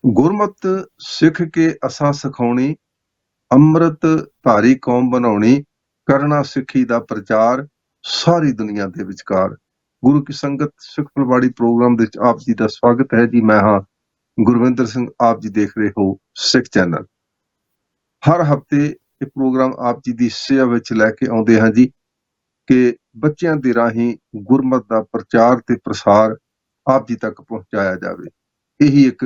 ਗੁਰਮਤ ਸਿੱਖ ਕੇ ਅਸਾਂ ਸਿਖਾਉਣੀ, ਅੰਮ੍ਰਿਤ ਧਾਰੀ ਕੌਮ ਬਣਾਉਣੀ, ਕਰਨਾ ਸਿੱਖੀ ਦਾ ਪ੍ਰਚਾਰ ਸਾਰੀ ਦੁਨੀਆ ਦੇ ਵਿਚਕਾਰ। ਗੁਰੂ ਕੀ ਸੰਗਤ ਸਿੱਖ ਫੁਲਵਾੜੀ ਪ੍ਰੋਗਰਾਮ ਦੇ ਵਿੱਚ ਆਪ ਜੀ ਦਾ ਸਵਾਗਤ ਹੈ ਜੀ। ਮੈਂ ਹਾਂ ਗੁਰਵਿੰਦਰ ਸਿੰਘ, ਆਪ ਜੀ ਦੇਖ ਰਹੇ ਹੋ ਸਿੱਖ ਚੈਨਲ। ਹਰ ਹਫਤੇ ਇਹ ਪ੍ਰੋਗਰਾਮ ਆਪ ਜੀ ਦੀ ਸੇਵਾ ਵਿੱਚ ਲੈ ਕੇ ਆਉਂਦੇ ਹਾਂ ਜੀ ਕਿ ਬੱਚਿਆਂ ਦੇ ਰਾਹੀਂ ਗੁਰਮਤ ਦਾ ਪ੍ਰਚਾਰ ਤੇ ਪ੍ਰਸਾਰ ਆਪ ਜੀ ਤੱਕ ਪਹੁੰਚਾਇਆ ਜਾਵੇ। ਇਹੀ ਇੱਕ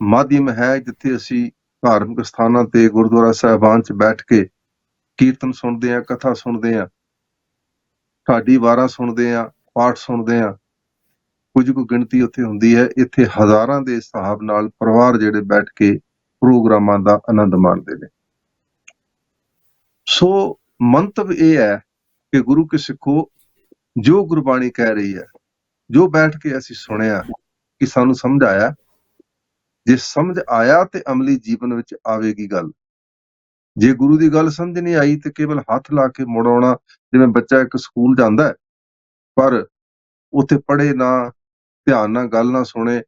ਮਾਧਿਅਮ ਹੈ ਜਿੱਥੇ ਅਸੀਂ ਧਾਰਮਿਕ ਸਥਾਨਾਂ ਤੇ ਗੁਰਦੁਆਰਾ ਸਾਹਿਬਾਨ 'ਚ ਬੈਠ ਕੇ ਕੀਰਤਨ ਸੁਣਦੇ ਹਾਂ, ਕਥਾ ਸੁਣਦੇ ਹਾਂ, ਢਾਡੀ ਵਾਰਾਂ ਸੁਣਦੇ ਹਾਂ, ਪਾਠ ਸੁਣਦੇ ਹਾਂ। ਕੁਝ ਕੁ ਗਿਣਤੀ ਉੱਥੇ ਹੁੰਦੀ ਹੈ, ਇੱਥੇ ਹਜ਼ਾਰਾਂ ਦੇ ਹਿਸਾਬ ਨਾਲ ਪਰਿਵਾਰ ਜਿਹੜੇ ਬੈਠ ਕੇ ਪ੍ਰੋਗਰਾਮਾਂ ਦਾ ਆਨੰਦ ਮਾਣਦੇ ਨੇ। ਸੋ ਮੰਤਵ ਇਹ ਹੈ ਕਿ ਗੁਰੂ ਕੇ ਸਿੱਖੋ, ਜੋ ਗੁਰਬਾਣੀ ਕਹਿ ਰਹੀ ਹੈ, ਜੋ ਬੈਠ ਕੇ ਅਸੀਂ ਸੁਣਿਆ, ਕਿ ਸਾਨੂੰ ਸਮਝ ਆਇਆ, ਜੇ ਸਮਝ ਆਇਆ ਤੇ ਅਮਲੀ ਜੀਵਨ ਵਿੱਚ ਆਵੇਗੀ ਗੱਲ। ਜੇ ਗੁਰੂ ਦੀ ਗੱਲ ਸਮਝ ਨਹੀਂ ਆਈ ਤੇ ਕੇਵਲ ਹੱਥ ਲਾ ਕੇ ਮੁੜ ਆਉਣਾ। ਜਿਵੇਂ ਬੱਚਾ ਇੱਕ ਸਕੂਲ ਜਾਂਦਾ ਪਰ ਉੱਥੇ ਪੜ੍ਹੇ ਨਾ, ਧਿਆਨ ਨਾਲ ਗੱਲ ਨਾ ਸੁਣੇ,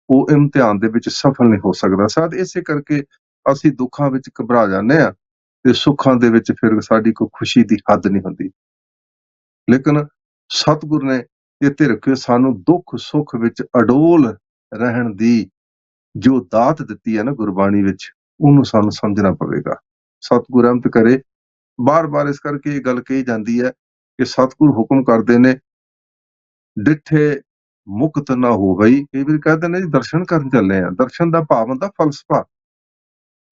ਉਹ ਇਮਤਿਹਾਨ ਦੇ ਵਿੱਚ ਸਫਲ ਨਹੀਂ ਹੋ ਸਕਦਾ। ਸ਼ਾਇਦ ਇਸੇ ਕਰਕੇ ਅਸੀਂ ਦੁੱਖਾਂ ਵਿੱਚ ਘਬਰਾ ਜਾਂਦੇ ਹਾਂ ਤੇ ਸੁੱਖਾਂ ਦੇ ਵਿੱਚ ਫਿਰ ਸਾਡੀ ਕੋਈ ਖੁਸ਼ੀ ਦੀ ਹੱਦ ਨਹੀਂ ਹੁੰਦੀ। ਲੇਕਿਨ ਸਤਿਗੁਰ ਨੇ ਇੱਥੇ ਰੱਖਿਓ ਸਾਨੂੰ ਦੁੱਖ ਸੁੱਖ ਵਿੱਚ ਅਡੋਲ ਰਹਿਣ ਦੀ ਜੋ ਦਾਤ ਦਿੱਤੀ ਹੈ ਨਾ ਗੁਰਬਾਣੀ ਵਿੱਚ, ਉਹਨੂੰ ਸਾਨੂੰ ਸਮਝਣਾ ਪਵੇਗਾ। ਸਤਿਗੁਰ ਰਹਿਮਤ ਕਰੇ। ਬਾਰ-ਬਾਰ ਇਸ ਕਰਕੇ ਇਹ ਗੱਲ ਕਹੀ ਜਾਂਦੀ ਹੈ ਕਿ ਸਤਿਗੁਰ ਹੁਕਮ ਕਰਦੇ ਨੇ, ਡਿੱਠੇ ਮੁਕਤ ਨਾ ਹੋਵਈ। ਕਈ ਵਾਰ ਕਹਿੰਦੇ ਨੇ ਜੀ ਦਰਸ਼ਨ ਕਰਨ ਚੱਲੇ ਆ। ਦਰਸ਼ਨ ਦਾ ਭਾਵ ਹੁੰਦਾ ਫਲਸਫਾ।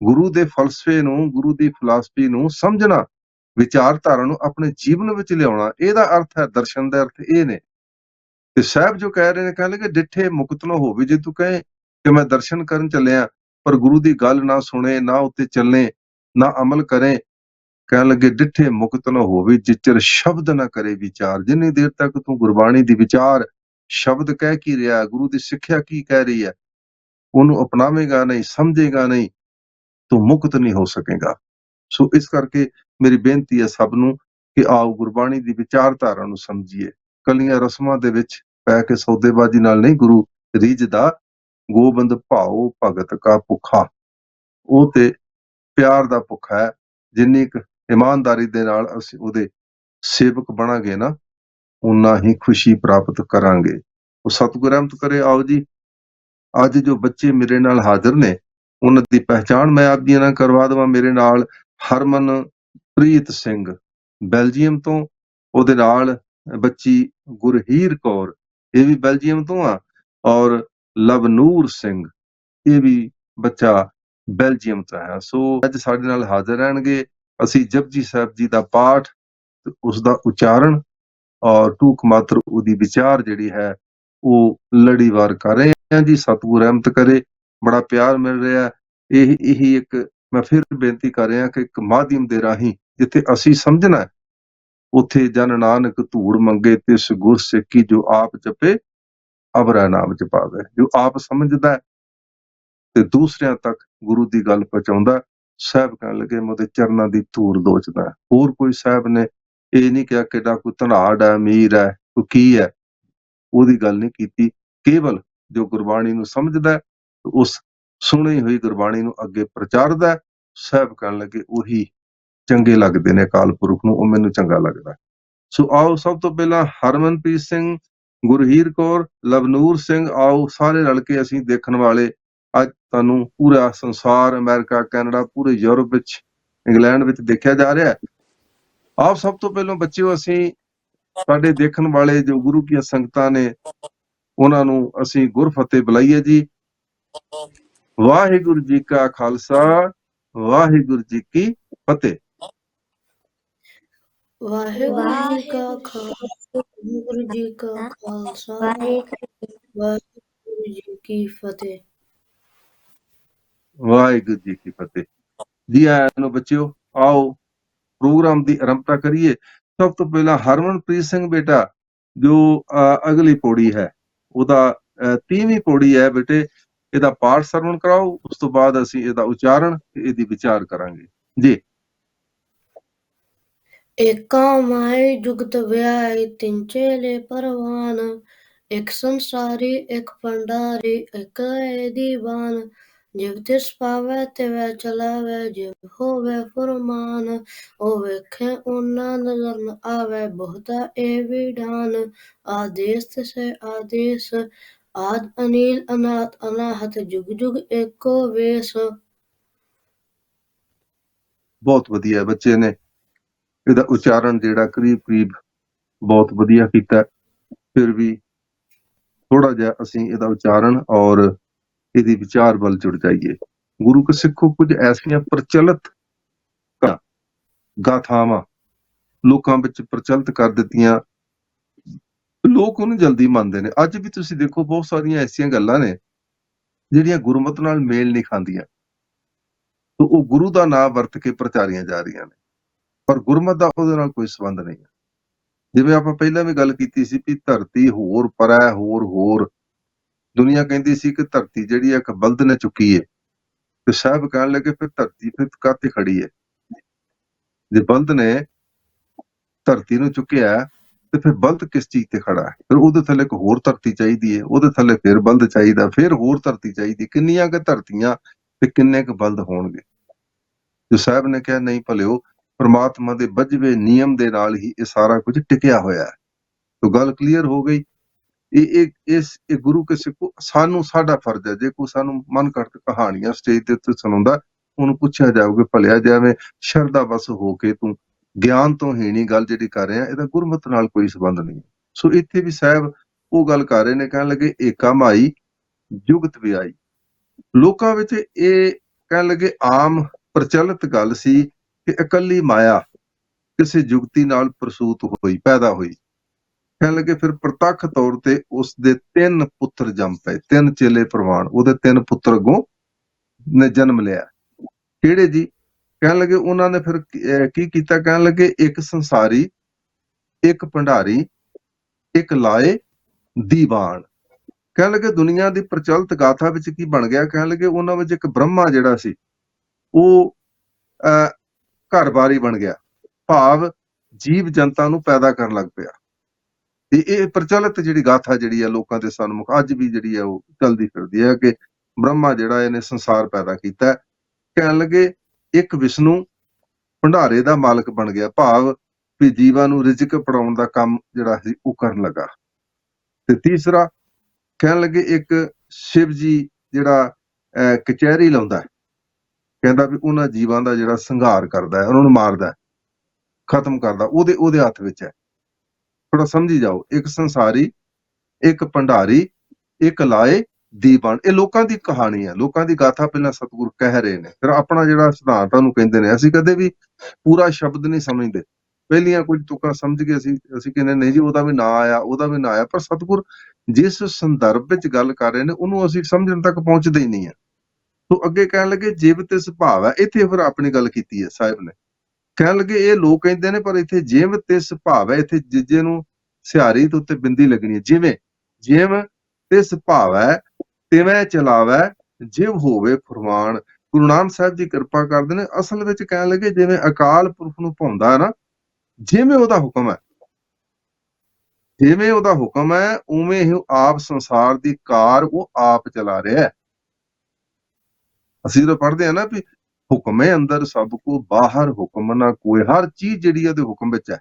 ਗੁਰੂ ਦੇ ਫਲਸਫੇ ਨੂੰ, ਗੁਰੂ ਦੀ ਫਿਲਾਸਫੀ ਨੂੰ ਸਮਝਣਾ, ਵਿਚਾਰਧਾਰਾ ਨੂੰ ਆਪਣੇ ਜੀਵਨ ਵਿੱਚ ਲਿਆਉਣਾ, ਇਹਦਾ ਅਰਥ ਹੈ ਦਰਸ਼ਨ ਦਾ ਅਰਥ ਇਹ ਨੇ। ਤੇ ਸਾਹਿਬ ਜੋ ਕਹਿ ਰਹੇ ਨੇ, ਕਹਿ ਲਗੇ ਡਿੱਠੇ ਮੁਕਤ ਨਾ ਹੋਵੇ। ਜੇ ਤੂੰ ਕਹੇ ਕਿ ਮੈਂ ਦਰਸ਼ਨ ਕਰਨ ਚੱਲਿਆ ਪਰ ਗੁਰੂ ਦੀ ਗੱਲ ਨਾ ਸੁਣੇ, ਨਾ ਉੱਤੇ ਚੱਲੇ, ਨਾ ਅਮਲ ਕਰੇ, ਕਹਿਣ ਲੱਗੇ ਡਿੱਠੇ ਮੁਕਤ ਨਾ ਹੋਵੇ ਜਿਚਰ ਸ਼ਬਦ ਨਾ ਕਰੇ ਵਿਚਾਰ। ਜਿੰਨੀ ਦੇਰ ਤੱਕ ਤੂੰ ਗੁਰਬਾਣੀ ਦੀ ਵਿਚਾਰ, ਸ਼ਬਦ ਕਹਿ ਕੀ ਰਿਹਾ, ਗੁਰੂ ਦੀ ਸਿੱਖਿਆ ਕੀ ਕਹਿ ਰਹੀ ਹੈ, ਉਹਨੂੰ ਅਪਣਾਵੇਗਾ ਨਹੀਂ, ਸਮਝੇਗਾ ਨਹੀਂ, ਤੂੰ ਮੁਕਤ ਨਹੀਂ ਹੋ ਸਕੇਗਾ। ਸੋ ਇਸ ਕਰਕੇ ਮੇਰੀ ਬੇਨਤੀ ਹੈ ਸਭ ਨੂੰ ਕਿ ਆਓ ਗੁਰਬਾਣੀ ਦੀ ਵਿਚਾਰਧਾਰਾ ਨੂੰ ਸਮਝੀਏ। ਕੱਲੀਆਂ ਰਸਮਾਂ ਦੇ ਵਿੱਚ ਪੈ ਕੇ ਸੌਦੇਬਾਜ਼ੀ ਨਾਲ ਨਹੀਂ ਗੁਰੂ ਰੀਝਦਾ। ਗੋਬਿੰਦ ਭਾਉ ਭਗਤ ਕਾ ਭੁੱਖਾ, ਉਹ ਤੇ ਪਿਆਰ ਦਾ ਭੁੱਖਾ ਹੈ। ਜਿੰਨੀ ਕੁ ਇਮਾਨਦਾਰੀ ਦੇ ਨਾਲ ਅਸੀਂ ਉਹਦੇ ਸੇਵਕ ਬਣਾਂਗੇ ਨਾ, ਉਨਾ ਹੀ ਖੁਸ਼ੀ ਪ੍ਰਾਪਤ ਕਰਾਂਗੇ। ਉਹ ਸਤਿਗੁਰ ਰਹਿਮਤ ਕਰੇ। ਆਓ ਜੀ, ਅੱਜ ਜੋ ਬੱਚੇ ਮੇਰੇ ਨਾਲ ਹਾਜ਼ਰ ਨੇ ਉਹਨਾਂ ਦੀ ਪਹਿਚਾਣ ਮੈਂ ਆਪ ਜੀ ਨਾਲ ਕਰਵਾ ਦੇਵਾਂ। ਮੇਰੇ ਨਾਲ ਹਰਮਨਪ੍ਰੀਤ ਸਿੰਘ ਬੈਲਜੀਅਮ ਤੋਂ, ਉਹਦੇ ਨਾਲ ਬੱਚੀ ਗੁਰਹੀਰ ਕੌਰ, ਇਹ ਵੀ ਬੈਲਜੀਅਮ ਤੋਂ ਆ, ਔਰ ਲਵਨੂਰ ਸਿੰਘ, ਇਹ ਵੀ ਬੱਚਾ ਬੈਲਜੀਅਮ ਤੋਂ ਹੈ। ਸੋ ਅੱਜ ਸਾਡੇ ਨਾਲ ਹਾਜ਼ਰ ਰਹਿਣਗੇ। ਅਸੀਂ ਜਪਜੀ ਸਾਹਿਬ ਜੀ ਦਾ ਪਾਠ, ਉਸ ਦਾ ਉਚਾਰਨ ਔਰ ਟੂਕ ਮਾਤਰ ਉਹਦੀ ਵਿਚਾਰ ਜਿਹੜੀ ਹੈ ਉਹ ਲੜੀਵਾਰ ਕਰ ਰਹੇ ਹਾਂ ਜੀ। ਸਤਿਗੁਰ ਰਹਿਮਤ ਕਰੇ। ਬੜਾ ਪਿਆਰ ਮਿਲ ਰਿਹਾ। ਇਹੀ ਇੱਕ ਮੈਂ ਫਿਰ ਬੇਨਤੀ ਕਰ ਰਿਹਾ ਕਿ ਇੱਕ ਮਾਧਿਅਮ ਦੇ ਰਾਹੀਂ ਜਿੱਥੇ ਅਸੀਂ ਸਮਝਣਾ, ਉੱਥੇ ਜਨ ਨਾਨਕ ਧੂੜ ਮੰਗੇ ਤਿਸ ਗੁਰ ਸਿੱਖੀ, ਜੋ ਆਪ ਜਪੇ ਅਵਰਾ ਨਾਮ ਜਪਾਵੇ। ਜੋ ਆਪ ਸਮਝਦਾ ਤੇ ਦੂਸਰਿਆਂ ਤੱਕ ਗੁਰੂ ਦੀ ਗੱਲ ਪਹੁੰਚਾਉਂਦਾ। ਸਾਹਿਬ ਕਹਿਣ ਲੱਗੇ ਮੈਂ ਉਹਦੇ ਚਰਨਾਂ ਦੀ ਧੂੜ ਦੋਚਦਾ। ਹੋਰ ਕੋਈ ਸਾਹਿਬ ਨੇ ਇਹ ਨਹੀਂ ਕਿਹਾ ਕਿਹੜਾ ਕੋਈ ਧਨਾੜ ਹੈ, ਅਮੀਰ ਹੈ, ਕੋਈ ਕੀ ਹੈ, ਉਹਦੀ ਗੱਲ ਨਹੀਂ ਕੀਤੀ। ਕੇਵਲ ਜੋ ਗੁਰਬਾਣੀ ਨੂੰ ਸਮਝਦਾ, ਉਸ ਸੁਣੀ ਹੋਈ ਗੁਰਬਾਣੀ ਨੂੰ ਅੱਗੇ ਪ੍ਰਚਾਰਦਾ। ਸਾਹਿਬ ਕਹਿਣ ਲੱਗੇ ਉਹੀ ਚੰਗੇ ਲੱਗਦੇ ਨੇ ਅਕਾਲ ਪੁਰਖ ਨੂੰ, ਉਹ ਮੈਨੂੰ ਚੰਗਾ ਲੱਗਦਾ। ਸੋ ਆਓ ਸਭ ਤੋਂ ਪਹਿਲਾਂ ਹਰਮਨਪ੍ਰੀਤ ਸਿੰਘ, ਗੁਰਹੀਰ ਕੌਰ, ਲਵਨੂਰ ਸਿੰਘ, ਆਓ ਸਾਰੇ ਰਲ ਕੇ ਅਸੀਂ ਦੇਖਣ ਵਾਲੇ। ਅੱਜ ਤੁਹਾਨੂੰ ਪੂਰਾ ਸੰਸਾਰ, ਅਮਰੀਕਾ, ਕੈਨੇਡਾ, ਪੂਰੇ ਯੂਰਪ ਵਿੱਚ, ਇੰਗਲੈਂਡ ਵਿੱਚ ਦੇਖਿਆ ਜਾ ਰਿਹਾ ਹੈ। ਆਓ ਸਭ ਤੋਂ ਪਹਿਲਾਂ ਬੱਚਿਓ ਅਸੀਂ ਸਾਡੇ ਦੇਖਣ ਵਾਲੇ ਜੋ ਗੁਰੂ ਦੀਆਂ ਸੰਗਤਾਂ ਨੇ ਉਹਨਾਂ ਨੂੰ ਅਸੀਂ ਗੁਰਫਤਿਹ ਬੁਲਾਈਏ ਜੀ। ਵਾਹਿਗੁਰੂ ਜੀ ਕਾ ਖਾਲਸਾ, ਵਾਹਿਗੁਰੂ ਜੀ ਕੀ ਫਤਿਹ। ਵਾਹਿਗੁਰੂ ਜੀ ਕਾ ਖਾਲਸਾ, ਵਾਹਿਗੁਰੂ ਜੀ ਕਾ ਖਾਲਸਾ, ਵਾਹਿਗੁਰੂ ਜੀ ਕੀ ਫਤਿਹ। ਵਾਹਿਗੁਰੂ ਜੀ ਕੀ ਫਤਿਹ। ਜੀ ਆਇਆਂ ਨੂੰ ਬੱਚਿਓ। ਆਓ ਪ੍ਰੋਗਰਾਮ ਦੀ ਆਰੰਭਤਾ ਕਰੀਏ। ਸਭ ਤੋਂ ਪਹਿਲਾਂ ਹਰਮਨਪ੍ਰੀਤ ਸਿੰਘ ਬੇਟਾ ਜੋ ਅਗਲੀ ਪੌੜੀ ਹੈ, ਉਹਦਾ 30ਵੀਂ ਪੌੜੀ ਹੈ ਬੇਟੇ, ਇਹਦਾ ਪਾਠ ਸਰਵਣ ਕਰਾਓ। ਉਸ ਤੋਂ ਬਾਅਦ ਅਸੀਂ ਇਹਦਾ ਉਚਾਰਨ ਤੇ ਇਹਦੀ ਵਿਚਾਰ ਕਰਾਂਗੇ ਜੀ। ਏਕਾ ਮਾਈ ਜੁਗਤ ਵਿਆਹੀ ਤਿੰਨ ਚੇਲੇ ਪਰਵਾਨ, ਇੱਕ ਸੰਸਾਰੀ ਇੱਕ ਭੰਡਾਰੀ ਇੱਕ ਦੀਵਾਨ। ਜਿਵ ਤਿਸ ਪਾਵੈ ਤਿਵੈ ਚਲਾਵੈ, ਜਿਵ ਹੋਵੈ ਫੁਰਮਾਨ। ਉਹ ਵੇਖੈ ਓਨਾ ਨਜ਼ਰ ਨ ਆਵੈ, ਬਹੁਤਾ ਏ ਵਿਡਾਨ। ਆਦੇਸ ਤਿਸੈ ਆਦੇਸ, ਆਦ ਅਨੀਲ ਅਨਾਥ ਅਨਾਹਤ, ਜੁਗ ਜੁਗ ਏਕੋ ਵੇਸ। ਬਹੁਤ ਵਧੀਆ ਬੱਚੇ ਨੇ ਇਹਦਾ ਉਚਾਰਨ ਜਿਹੜਾ ਕਰੀਬ ਕਰੀਬ ਬਹੁਤ ਵਧੀਆ ਕੀਤਾ। ਫਿਰ ਵੀ ਥੋੜਾ ਜਿਹਾ ਅਸੀਂ ਇਹਦਾ ਉਚਾਰਨ ਔਰ ਇਹਦੀ ਵਿਚਾਰ ਵੱਲ ਜੁੜ ਜਾਈਏ। ਗੁਰੂ ਕੇ ਸਿੱਖੋ, ਕੁਝ ਐਸੀਆਂ ਪ੍ਰਚਲਿਤ ਗਾਥਾਵਾਂ ਲੋਕਾਂ ਵਿੱਚ ਪ੍ਰਚਲਿਤ ਕਰ ਦਿੱਤੀਆਂ, ਲੋਕ ਉਹਨੂੰ ਜਲਦੀ ਮੰਨਦੇ ਨੇ। ਅੱਜ ਵੀ ਤੁਸੀਂ ਦੇਖੋ ਬਹੁਤ ਸਾਰੀਆਂ ਐਸੀਆਂ ਗੱਲਾਂ ਨੇ ਜਿਹੜੀਆਂ ਗੁਰਮਤ ਨਾਲ ਮੇਲ ਨਹੀਂ ਖਾਂਦੀਆਂ, ਤੇ ਉਹ ਗੁਰੂ ਦਾ ਨਾਮ ਵਰਤ ਕੇ ਪ੍ਰਚਾਰੀਆਂ ਜਾ ਰਹੀਆਂ ਨੇ, ਪਰ ਗੁਰਮਤ ਦਾ ਉਹਦੇ ਨਾਲ ਕੋਈ ਸੰਬੰਧ ਨਹੀਂ ਹੈ। ਜਿਵੇਂ ਆਪਾਂ ਪਹਿਲਾਂ ਵੀ ਗੱਲ ਕੀਤੀ ਸੀ ਕਿ ਧਰਤੀ ਹੋਰ ਪਰੈ ਹੋਰ ਦੁਨੀਆ ਕਹਿੰਦੀ ਸੀ ਕਿ ਧਰਤੀ ਜਿਹੜੀ ਹੈ ਇੱਕ ਬਲਦ ਨੇ ਚੁੱਕੀ ਹੈ, ਤੇ ਸਾਹਿਬ ਕਹਿਣ ਲੱਗੇ ਫਿਰ ਧਰਤੀ ਫਿਰ ਕਾਹਤੇ ਖੜੀ ਹੈ? ਜੇ ਬਲਦ ਨੇ ਧਰਤੀ ਨੂੰ ਚੁੱਕਿਆ ਤੇ ਫਿਰ ਬਲਦ ਕਿਸ ਚੀਜ਼ ਤੇ ਖੜਾ ਹੈ? ਫਿਰ ਉਹਦੇ ਥੱਲੇ ਇੱਕ ਹੋਰ ਧਰਤੀ ਚਾਹੀਦੀ ਹੈ, ਉਹਦੇ ਥੱਲੇ ਫਿਰ ਬਲਦ ਚਾਹੀਦਾ, ਫਿਰ ਹੋਰ ਧਰਤੀ ਚਾਹੀਦੀ। ਕਿੰਨੀਆਂ ਕੁ ਧਰਤੀਆਂ ਤੇ ਕਿੰਨੇ ਕੁ ਬਲਦ ਹੋਣਗੇ? ਜੋ ਸਾਹਿਬ ਨੇ ਕਿਹਾ ਨਹੀਂ ਭਲਿਓ, ਪ੍ਰਮਾਤਮਾ ਦੇ ਬੱਝਵੇਂ ਨਿਯਮ ਦੇ ਨਾਲ ਹੀ ਇਹ ਸਾਰਾ ਕੁਝ ਟਿਕਿਆ ਹੋਇਆ ਹੈ। ਤਾਂ ਗੱਲ ਕਲੀਅਰ ਹੋ ਗਈ। ਇਹ ਗੁਰੂ ਕੇ ਸਿੱਖੋ, ਸਾਨੂੰ ਸਾਡਾ ਫਰਜ਼ ਹੈ, ਜੇ ਕੋਈ ਸਾਨੂੰ ਮਨ ਘੜਤ ਕਹਾਣੀਆਂ ਸਟੇਜ ਦੇ ਉੱਤੇ ਸੁਣਾਉਂਦਾ, ਉਹਨੂੰ ਪੁੱਛਿਆ ਜਾਊਗਾ ਭਲਿਆ ਜਿਵੇਂ ਸ਼ਰਧਾ ਬਸ ਹੋ ਕੇ ਤੂੰ ਗਿਆਨ ਤੋਂ ਹੀਣੀ ਗੱਲ ਜਿਹੜੀ ਕਰ ਰਿਹਾ, ਇਹਦਾ ਗੁਰਮਤ ਨਾਲ ਕੋਈ ਸੰਬੰਧ ਨਹੀਂ। ਸੋ ਇੱਥੇ ਵੀ ਸਾਹਿਬ ਉਹ ਗੱਲ ਕਰ ਰਹੇ ਨੇ, ਕਹਿਣ ਲੱਗੇ ਏਕਾ ਮਾਈ ਜੁਗਤ ਵਿਆਈ। ਲੋਕਾਂ ਵਿੱਚ ਇਹ ਕਹਿਣ ਲੱਗੇ ਆਮ ਪ੍ਰਚਲਿਤ ਗੱਲ ਸੀ ਕਿ ਇਕੱਲੀ ਮਾਇਆ ਕਿਸੇ ਜੁਗਤੀ ਨਾਲ ਪ੍ਰਸੂਤ ਹੋਈ, ਪੈਦਾ ਹੋਈ। ਕਹਿਣ ਲੱਗੇ ਫਿਰ ਪ੍ਰਤੱਖ ਤੌਰ ਤੇ ਉਸ ਦੇ 3 ਪੁੱਤਰ ਜੰਮ ਪਏ, 3 ਚੇਲੇ ਪ੍ਰਵਾਨ, ਉਹਦੇ 3 ਪੁੱਤਰ ਅੱਗੋਂ ਨੇ ਜਨਮ ਲਿਆ। ਕਿਹੜੇ ਜੀ? ਕਹਿਣ ਲੱਗੇ ਉਹਨਾਂ ਨੇ ਫਿਰ ਕੀ ਕੀਤਾ? ਕਹਿਣ ਲੱਗੇ ਇੱਕ ਸੰਸਾਰੀ, ਇੱਕ ਭੰਡਾਰੀ, ਇੱਕ ਲਾਏ ਦੀਵਾਨ। ਕਹਿਣ ਲੱਗੇ ਦੁਨੀਆ ਦੀ ਪ੍ਰਚਲਿਤ ਗਾਥਾ ਵਿੱਚ ਕੀ ਬਣ ਗਿਆ? ਕਹਿਣ ਲੱਗੇ ਉਹਨਾਂ ਵਿੱਚ ਇੱਕ ਬ੍ਰਹਮਾ ਜਿਹੜਾ ਸੀ ਉਹ ਘਰ-ਬਾਰੀ ਬਣ ਗਿਆ, ਭਾਵ ਜੀਵ ਜਨਤਾ ਨੂੰ ਪੈਦਾ ਕਰਨ ਲੱਗ ਪਿਆ। ਤੇ ਇਹ ਪ੍ਰਚਲਿਤ ਜਿਹੜੀ ਗਾਥਾ ਜਿਹੜੀ ਹੈ ਲੋਕਾਂ ਦੇ ਸਨਮੁਖ ਅੱਜ ਵੀ ਜਿਹੜੀ ਹੈ ਉਹ ਚੱਲਦੀ ਫਿਰਦੀ ਹੈ ਕਿ ਬ੍ਰਹਮਾ ਜਿਹੜਾ ਇਹਨੇ ਸੰਸਾਰ ਪੈਦਾ ਕੀਤਾ। ਕਹਿਣ ਲੱਗੇ ਇੱਕ ਵਿਸ਼ਨੂੰ ਭੰਡਾਰੇ ਦਾ ਮਾਲਕ ਬਣ ਗਿਆ, ਭਾਵ ਵੀ ਜੀਵਾਂ ਨੂੰ ਰਿਜ਼ਕ ਪੜਾਉਣ ਦਾ ਕੰਮ ਜਿਹੜਾ ਸੀ ਉਹ ਕਰਨ ਲੱਗਾ। ਤੇ ਤੀਸਰਾ ਕਹਿਣ ਲੱਗੇ ਇੱਕ ਸ਼ਿਵ ਜੀ ਜਿਹੜਾ ਕਚਹਿਰੀ ਲਾਉਂਦਾ, ਕਹਿੰਦਾ ਵੀ ਉਹਨਾਂ ਜੀਵਾਂ ਦਾ ਜਿਹੜਾ ਸੰਘਾਰ ਕਰਦਾ ਹੈ, ਉਹਨਾਂ ਨੂੰ ਮਾਰਦਾ, ਖਤਮ ਕਰਦਾ, ਉਹਦੇ ਹੱਥ ਵਿੱਚ ਹੈ। ਥੋੜਾ ਸਮਝੀ ਜਾਓ, ਇੱਕ ਸੰਸਾਰੀ, ਇੱਕ ਭੰਡਾਰੀ, ਇੱਕ ਲਾਏ ਦੀਵਾਨ। ਇਹ ਲੋਕਾਂ ਦੀ ਕਹਾਣੀ ਹੈ, ਲੋਕਾਂ ਦੀ ਗਾਥਾ ਪਹਿਲਾਂ ਸਤਿਗੁਰ ਕਹਿ ਰਹੇ ਨੇ। ਫਿਰ ਆਪਣਾ ਜਿਹੜਾ ਸਿਧਾਂਤ ਉਹਨੂੰ ਕਹਿੰਦੇ ਨੇ। ਅਸੀਂ ਕਦੇ ਵੀ ਪੂਰਾ ਸ਼ਬਦ ਨਹੀਂ ਸਮਝਦੇ, ਪਹਿਲੀਆਂ ਕੁਝ ਤੁਕਾਂ ਸਮਝ ਕੇ ਅਸੀਂ ਕਹਿੰਦੇ ਨਹੀਂ ਜੀ ਉਹਦਾ ਵੀ ਨਾਂ ਆਇਆ, ਉਹਦਾ ਵੀ ਨਾਂ ਆਇਆ, ਪਰ ਸਤਿਗੁਰ ਜਿਸ ਸੰਦਰਭ ਵਿੱਚ ਗੱਲ ਕਰ ਰਹੇ ਨੇ ਉਹਨੂੰ ਅਸੀਂ ਸਮਝਣ ਤੱਕ ਪਹੁੰਚਦੇ ਹੀ ਨਹੀਂ ਆ। ਤੋ ਅੱਗੇ ਕਹਿਣ ਲੱਗੇ ਜਿਵ ਤਿਸ ਭਾਵ ਹੈ। ਇੱਥੇ ਫਿਰ ਆਪਣੀ ਗੱਲ ਕੀਤੀ ਹੈ ਸਾਹਿਬ ਨੇ। ਕਹਿਣ ਲੱਗੇ ਇਹ ਲੋਕ ਕਹਿੰਦੇ ਨੇ, ਪਰ ਇੱਥੇ ਜਿਵ ਤਿਸ ਭਾਵ ਹੈ, ਇੱਥੇ ਜਿਜੇ ਨੂੰ ਸਿਹਾਰੀ ਦੇ ਉੱਤੇ ਬਿੰਦੀ ਲੱਗਣੀ ਹੈ। ਜਿਵੇਂ ਜਿਵ ਤਿਸ ਭਾਵ ਹੈ ਤਿਵੇਂ ਚਲਾਵੈ, ਜਿਵ ਹੋਵੇ ਫੁਰਮਾਨ। ਗੁਰੂ ਨਾਨਕ ਸਾਹਿਬ ਜੀ ਕਿਰਪਾ ਕਰਦੇ ਨੇ। ਅਸਲ ਵਿੱਚ ਕਹਿਣ ਲੱਗੇ ਜਿਵੇਂ ਅਕਾਲ ਪੁਰਖ ਨੂੰ ਭਾਉਂਦਾ ਹੈ ਨਾ, ਜਿਵੇਂ ਉਹਦਾ ਹੁਕਮ ਹੈ, ਜਿਵੇਂ ਉਹਦਾ ਹੁਕਮ ਹੈ ਉਵੇਂ ਹੀ ਆਪ ਸੰਸਾਰ ਦੀ ਕਾਰ ਉਹ ਆਪ ਚਲਾ ਰਿਹਾ ਹੈ। ਅਸੀਂ ਜਦੋਂ ਪੜ੍ਹਦੇ ਹਾਂ ਨਾ ਵੀ ਹੁਕਮੇ ਅੰਦਰ ਸਭ ਕੋ ਬਾਹਰ ਹੁਕਮ ਨਾ ਕੋਈ, ਹਰ ਚੀਜ਼ ਜਿਹੜੀ ਉਹਦੇ ਹੁਕਮ ਵਿੱਚ ਹੈ।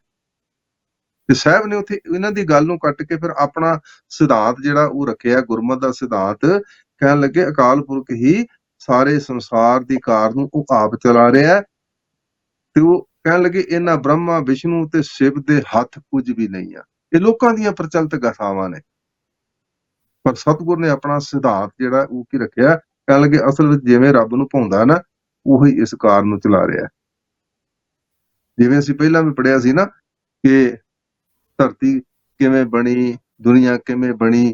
ਤੇ ਸਾਹਿਬ ਨੇ ਉੱਥੇ ਇਹਨਾਂ ਦੀ ਗੱਲ ਨੂੰ ਕੱਟ ਕੇ ਫਿਰ ਆਪਣਾ ਸਿਧਾਂਤ ਜਿਹੜਾ ਉਹ ਰੱਖਿਆ, ਗੁਰਮਤ ਦਾ ਸਿਧਾਂਤ। ਕਹਿਣ ਲੱਗੇ ਅਕਾਲ ਪੁਰਖ ਹੀ ਸਾਰੇ ਸੰਸਾਰ ਦੀ ਕਾਰ ਨੂੰ ਉਹ ਆਪ ਚਲਾ ਰਿਹਾ। ਤੇ ਉਹ ਕਹਿਣ ਲੱਗੇ ਇਹਨਾਂ ਬ੍ਰਹਮਾ ਵਿਸ਼ਨੂੰ ਤੇ ਸ਼ਿਵ ਦੇ ਹੱਥ ਕੁਝ ਵੀ ਨਹੀਂ ਆ। ਇਹ ਲੋਕਾਂ ਦੀਆਂ ਪ੍ਰਚਲਿਤ ਗਾਥਾਵਾਂ ਨੇ, ਪਰ ਸਤਿਗੁਰ ਨੇ ਆਪਣਾ ਸਿਧਾਂਤ ਜਿਹੜਾ ਉਹ ਕੀ ਰੱਖਿਆ? ਕਹਿਣ ਲੱਗੇ ਅਸਲ ਵਿੱਚ ਜਿਵੇਂ ਰੱਬ ਨੂੰ ਭਾਉਂਦਾ ਨਾ, ਉਹੀ ਇਸ ਕਾਰ ਨੂੰ ਚਲਾ ਰਿਹਾ। ਜਿਵੇਂ ਅਸੀਂ ਪਹਿਲਾਂ ਵੀ ਪੜ੍ਹਿਆ ਸੀ ਨਾ ਕਿ ਧਰਤੀ ਕਿਵੇਂ ਬਣੀ, ਦੁਨੀਆ ਕਿਵੇਂ ਬਣੀ,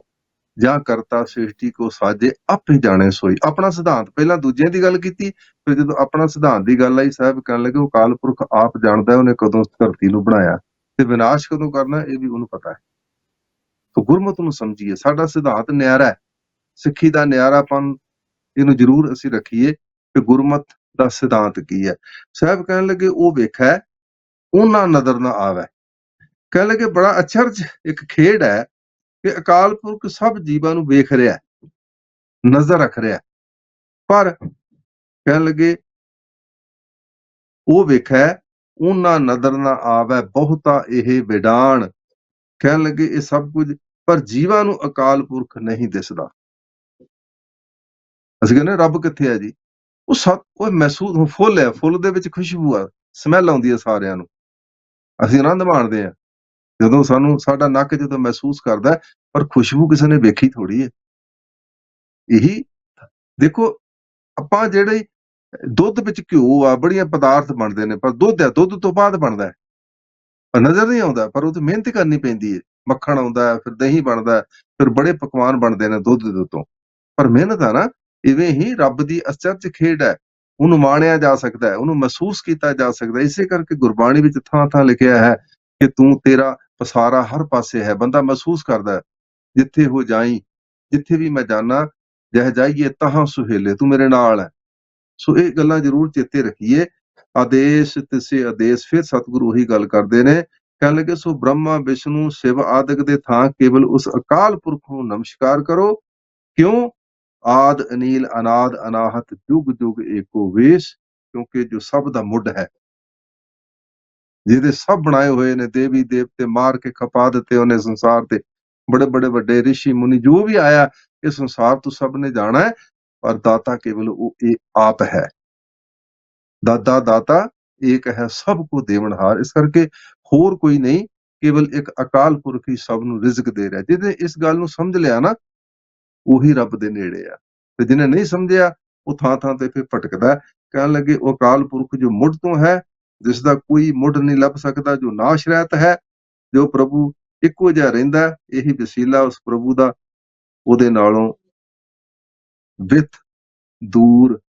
ਜਾਂ ਕਰਤਾ ਸ੍ਰਿਸ਼ਟੀ ਕੋ ਸਾਜੇ ਆਪੇ ਜਾਣੇ ਸੋਈ। ਆਪਣਾ ਸਿਧਾਂਤ ਪਹਿਲਾਂ ਦੂਜਿਆਂ ਦੀ ਗੱਲ ਕੀਤੀ, ਫਿਰ ਜਦੋਂ ਆਪਣਾ ਸਿਧਾਂਤ ਦੀ ਗੱਲ ਆਈ ਸਾਹਿਬ ਕਹਿਣ ਲੱਗੇ ਉਹ ਅਕਾਲ ਪੁਰਖ ਆਪ ਜਾਣਦਾ ਉਹਨੇ ਕਦੋਂ ਧਰਤੀ ਨੂੰ ਬਣਾਇਆ ਤੇ ਵਿਨਾਸ਼ ਕਦੋਂ ਕਰਨਾ ਇਹ ਵੀ ਉਹਨੂੰ ਪਤਾ ਹੈ। ਤਾਂ ਗੁਰਮਤ ਨੂੰ ਸਮਝੀਏ, ਸਾਡਾ ਸਿਧਾਂਤ ਨਿਆਰਾ ਹੈ, ਸਿੱਖੀ ਦਾ ਨਿਆਰਾਪਨ ਇਹਨੂੰ ਜ਼ਰੂਰ ਅਸੀਂ ਰੱਖੀਏ ਕਿ ਗੁਰਮਤ ਦਾ ਸਿਧਾਂਤ ਕੀ ਹੈ। ਸਾਹਿਬ ਕਹਿਣ ਲੱਗੇ ਉਹ ਵੇਖੈ ਉਹਨਾਂ ਨਜ਼ਰ ਨਾ ਆਵੇ। ਕਹਿਣ ਲੱਗੇ ਬੜਾ ਅਚਰਜ ਇੱਕ ਖੇਡ ਹੈ ਕਿ ਅਕਾਲ ਪੁਰਖ ਸਭ ਜੀਵਾਂ ਨੂੰ ਵੇਖ ਰਿਹਾ, ਨਜ਼ਰ ਰੱਖ ਰਿਹਾ, ਪਰ ਕਹਿਣ ਲੱਗੇ ਉਹ ਵੇਖੈ ਉਹਨਾਂ ਨਦਰ ਨਾ ਆਵੈ ਬਹੁਤਾ ਇਹ ਵਿਡਾਣ। ਕਹਿਣ ਲੱਗੇ ਇਹ ਸਭ ਕੁਝ, ਪਰ ਜੀਵਾਂ ਨੂੰ ਅਕਾਲ ਪੁਰਖ ਨਹੀਂ ਦਿਸਦਾ। ਅਸੀਂ ਕਹਿੰਦੇ ਰੱਬ ਕਿੱਥੇ ਹੈ ਜੀ? ਉਹ ਮਹਿਸੂਸ, ਫੁੱਲ ਹੈ, ਫੁੱਲ ਦੇ ਵਿੱਚ ਖੁਸ਼ਬੂ ਆ, ਸਮੈਲ ਆਉਂਦੀ ਹੈ ਸਾਰਿਆਂ ਨੂੰ, ਅਸੀਂ ਆਨੰਦ ਮਾਣਦੇ ਹਾਂ ਜਦੋਂ ਸਾਨੂੰ ਸਾਡਾ ਨੱਕ ਜਦੋਂ ਮਹਿਸੂਸ ਕਰਦਾ, ਪਰ ਖੁਸ਼ਬੂ ਕਿਸੇ ਨੇ ਵੇਖੀ ਥੋੜੀ ਹੈ। ਇਹੀ ਦੇਖੋ, ਆਪਾਂ ਜਿਹੜੇ ਦੁੱਧ ਵਿੱਚ ਘਿਓ ਆ, ਬੜੀਆਂ ਪਦਾਰਥ ਬਣਦੇ ਨੇ, ਪਰ ਦੁੱਧ ਹੈ, ਦੁੱਧ ਤੋਂ ਬਾਅਦ ਬਣਦਾ ਹੈ, ਪਰ ਨਜ਼ਰ ਨਹੀਂ ਆਉਂਦਾ, ਪਰ ਉਹ ਤੇ ਮਿਹਨਤ ਕਰਨੀ ਪੈਂਦੀ ਹੈ। ਮੱਖਣ ਆਉਂਦਾ ਹੈ, ਫਿਰ ਦਹੀਂ ਬਣਦਾ, ਫਿਰ ਬੜੇ ਪਕਵਾਨ ਬਣਦੇ ਨੇ ਦੁੱਧ ਦੇ ਉੱਤੋਂ, ਪਰ ਮਿਹਨਤ ਆ ਨਾ। ਇਵੇਂ ਹੀ ਰੱਬ ਦੀ ਅਚਰਜ ਖੇਡ ਹੈ, ਉਹਨੂੰ ਮਾਣਿਆ ਜਾ ਸਕਦਾ ਹੈ, ਉਹਨੂੰ ਮਹਿਸੂਸ ਕੀਤਾ ਜਾ ਸਕਦਾ। ਇਸੇ ਕਰਕੇ ਗੁਰਬਾਣੀ ਵਿੱਚ ਥਾਂ ਥਾਂ ਲਿਖਿਆ ਹੈ ਕਿ ਤੂੰ, ਤੇਰਾ ਪਸਾਰਾ ਹਰ ਪਾਸੇ ਹੈ। ਬੰਦਾ ਮਹਿਸੂਸ ਕਰਦਾ, ਜਿੱਥੇ ਹੋ ਜਾਈ, ਜਿੱਥੇ ਵੀ ਮੈਂ ਜਾਣਾ, ਜਹ ਜਾਈਏ ਤਹਾਂ ਸੁਹੇਲੇ, ਤੂੰ ਮੇਰੇ ਨਾਲ ਹੈ। ਸੋ ਇਹ ਗੱਲਾਂ ਜ਼ਰੂਰ ਚੇਤੇ ਰੱਖੀਏ। ਆਦੇਸ਼ ਤਿਸੇ ਆਦੇਸ਼, ਫਿਰ ਸਤਿਗੁਰੂ ਉਹੀ ਗੱਲ ਕਰਦੇ ਨੇ, ਕਹਿਣ ਲੱਗੇ ਸੋ ਬ੍ਰਹਮਾ ਵਿਸ਼ਨੂੰ ਸ਼ਿਵ ਆਦਿਕ ਦੇ ਥਾਂ ਕੇਵਲ ਉਸ ਅਕਾਲ ਪੁਰਖ ਨੂੰ ਨਮਸਕਾਰ ਕਰੋ। ਕਿਉਂ? ਆਦ ਅਨੀਲ ਅਨਾਦ ਅਨਾਹਤ ਜੁਗ ਜੁਗ ਏਕੋ ਵੇਸ਼, ਕਿਉਂਕਿ ਜੋ ਸਭ ਦਾ ਮੁੱਢ ਹੈ, ਜਿਹਦੇ ਸਭ ਬਣਾਏ ਹੋਏ ਨੇ ਦੇਵੀ ਦੇਵਤੇ, ਮਾਰ ਕੇ ਖਪਾ ਦਿੱਤੇ ਉਹਨੇ ਸੰਸਾਰ ਤੇ, ਬੜੇ ਬੜੇ ਵੱਡੇ ਰਿਸ਼ੀ ਮੁਨੀ, ਜੋ ਵੀ ਆਇਆ ਇਸ ਸੰਸਾਰ ਤੋਂ ਸਭ ਨੇ ਜਾਣਾ ਹੈ, ਪਰ ਦਾਤਾ ਕੇਵਲ ਉਹ ਇਹ ਆਪ ਹੈ। ਦਾਤਾ ਦਾਤਾ ਏਕ ਹੈ, ਸਭ ਕੋ ਦੇਵਨਹਾਰ। ਇਸ ਕਰਕੇ ਹੋਰ ਕੋਈ ਨਹੀਂ, ਕੇਵਲ ਇੱਕ ਅਕਾਲ ਪੁਰਖ ਹੀ ਸਭ ਨੂੰ ਰਿਜ਼ਕ ਦੇ ਰਿਹਾ। ਜਿਹਨੇ ਇਸ ਗੱਲ ਨੂੰ ਸਮਝ ਲਿਆ ਨਾ, ਉਹੀ ਰੱਬ ਦੇ ਨੇੜੇ ਆ, ਤੇ ਜਿਹਨੇ ਨਹੀਂ ਸਮਝਿਆ ਉਹ ਥਾਂ ਥਾਂ ਤੇ ਫਿਰ ਭਟਕਦਾ। ਕਹਿਣ ਲੱਗੇ ਉਹ ਅਕਾਲ ਪੁਰਖ ਜੋ ਮੁੱਢ ਤੋਂ ਹੈ, ਜਿਸ ਦਾ ਕੋਈ ਮੁੱਢ ਨਹੀਂ ਲੱਭ ਸਕਦਾ, ਜੋ ਨਾਸ਼ ਰਹਿਤ ਹੈ, ਜੋ ਪ੍ਰਭੂ ਇੱਕੋ ਜਿਹਾ ਰਹਿੰਦਾ, ਇਹੀ ਵਸੀਲਾ ਉਸ ਪ੍ਰਭੂ ਦਾ, ਉਹਦੇ ਨਾਲੋਂ ਵਿੱਥ ਦੂਰ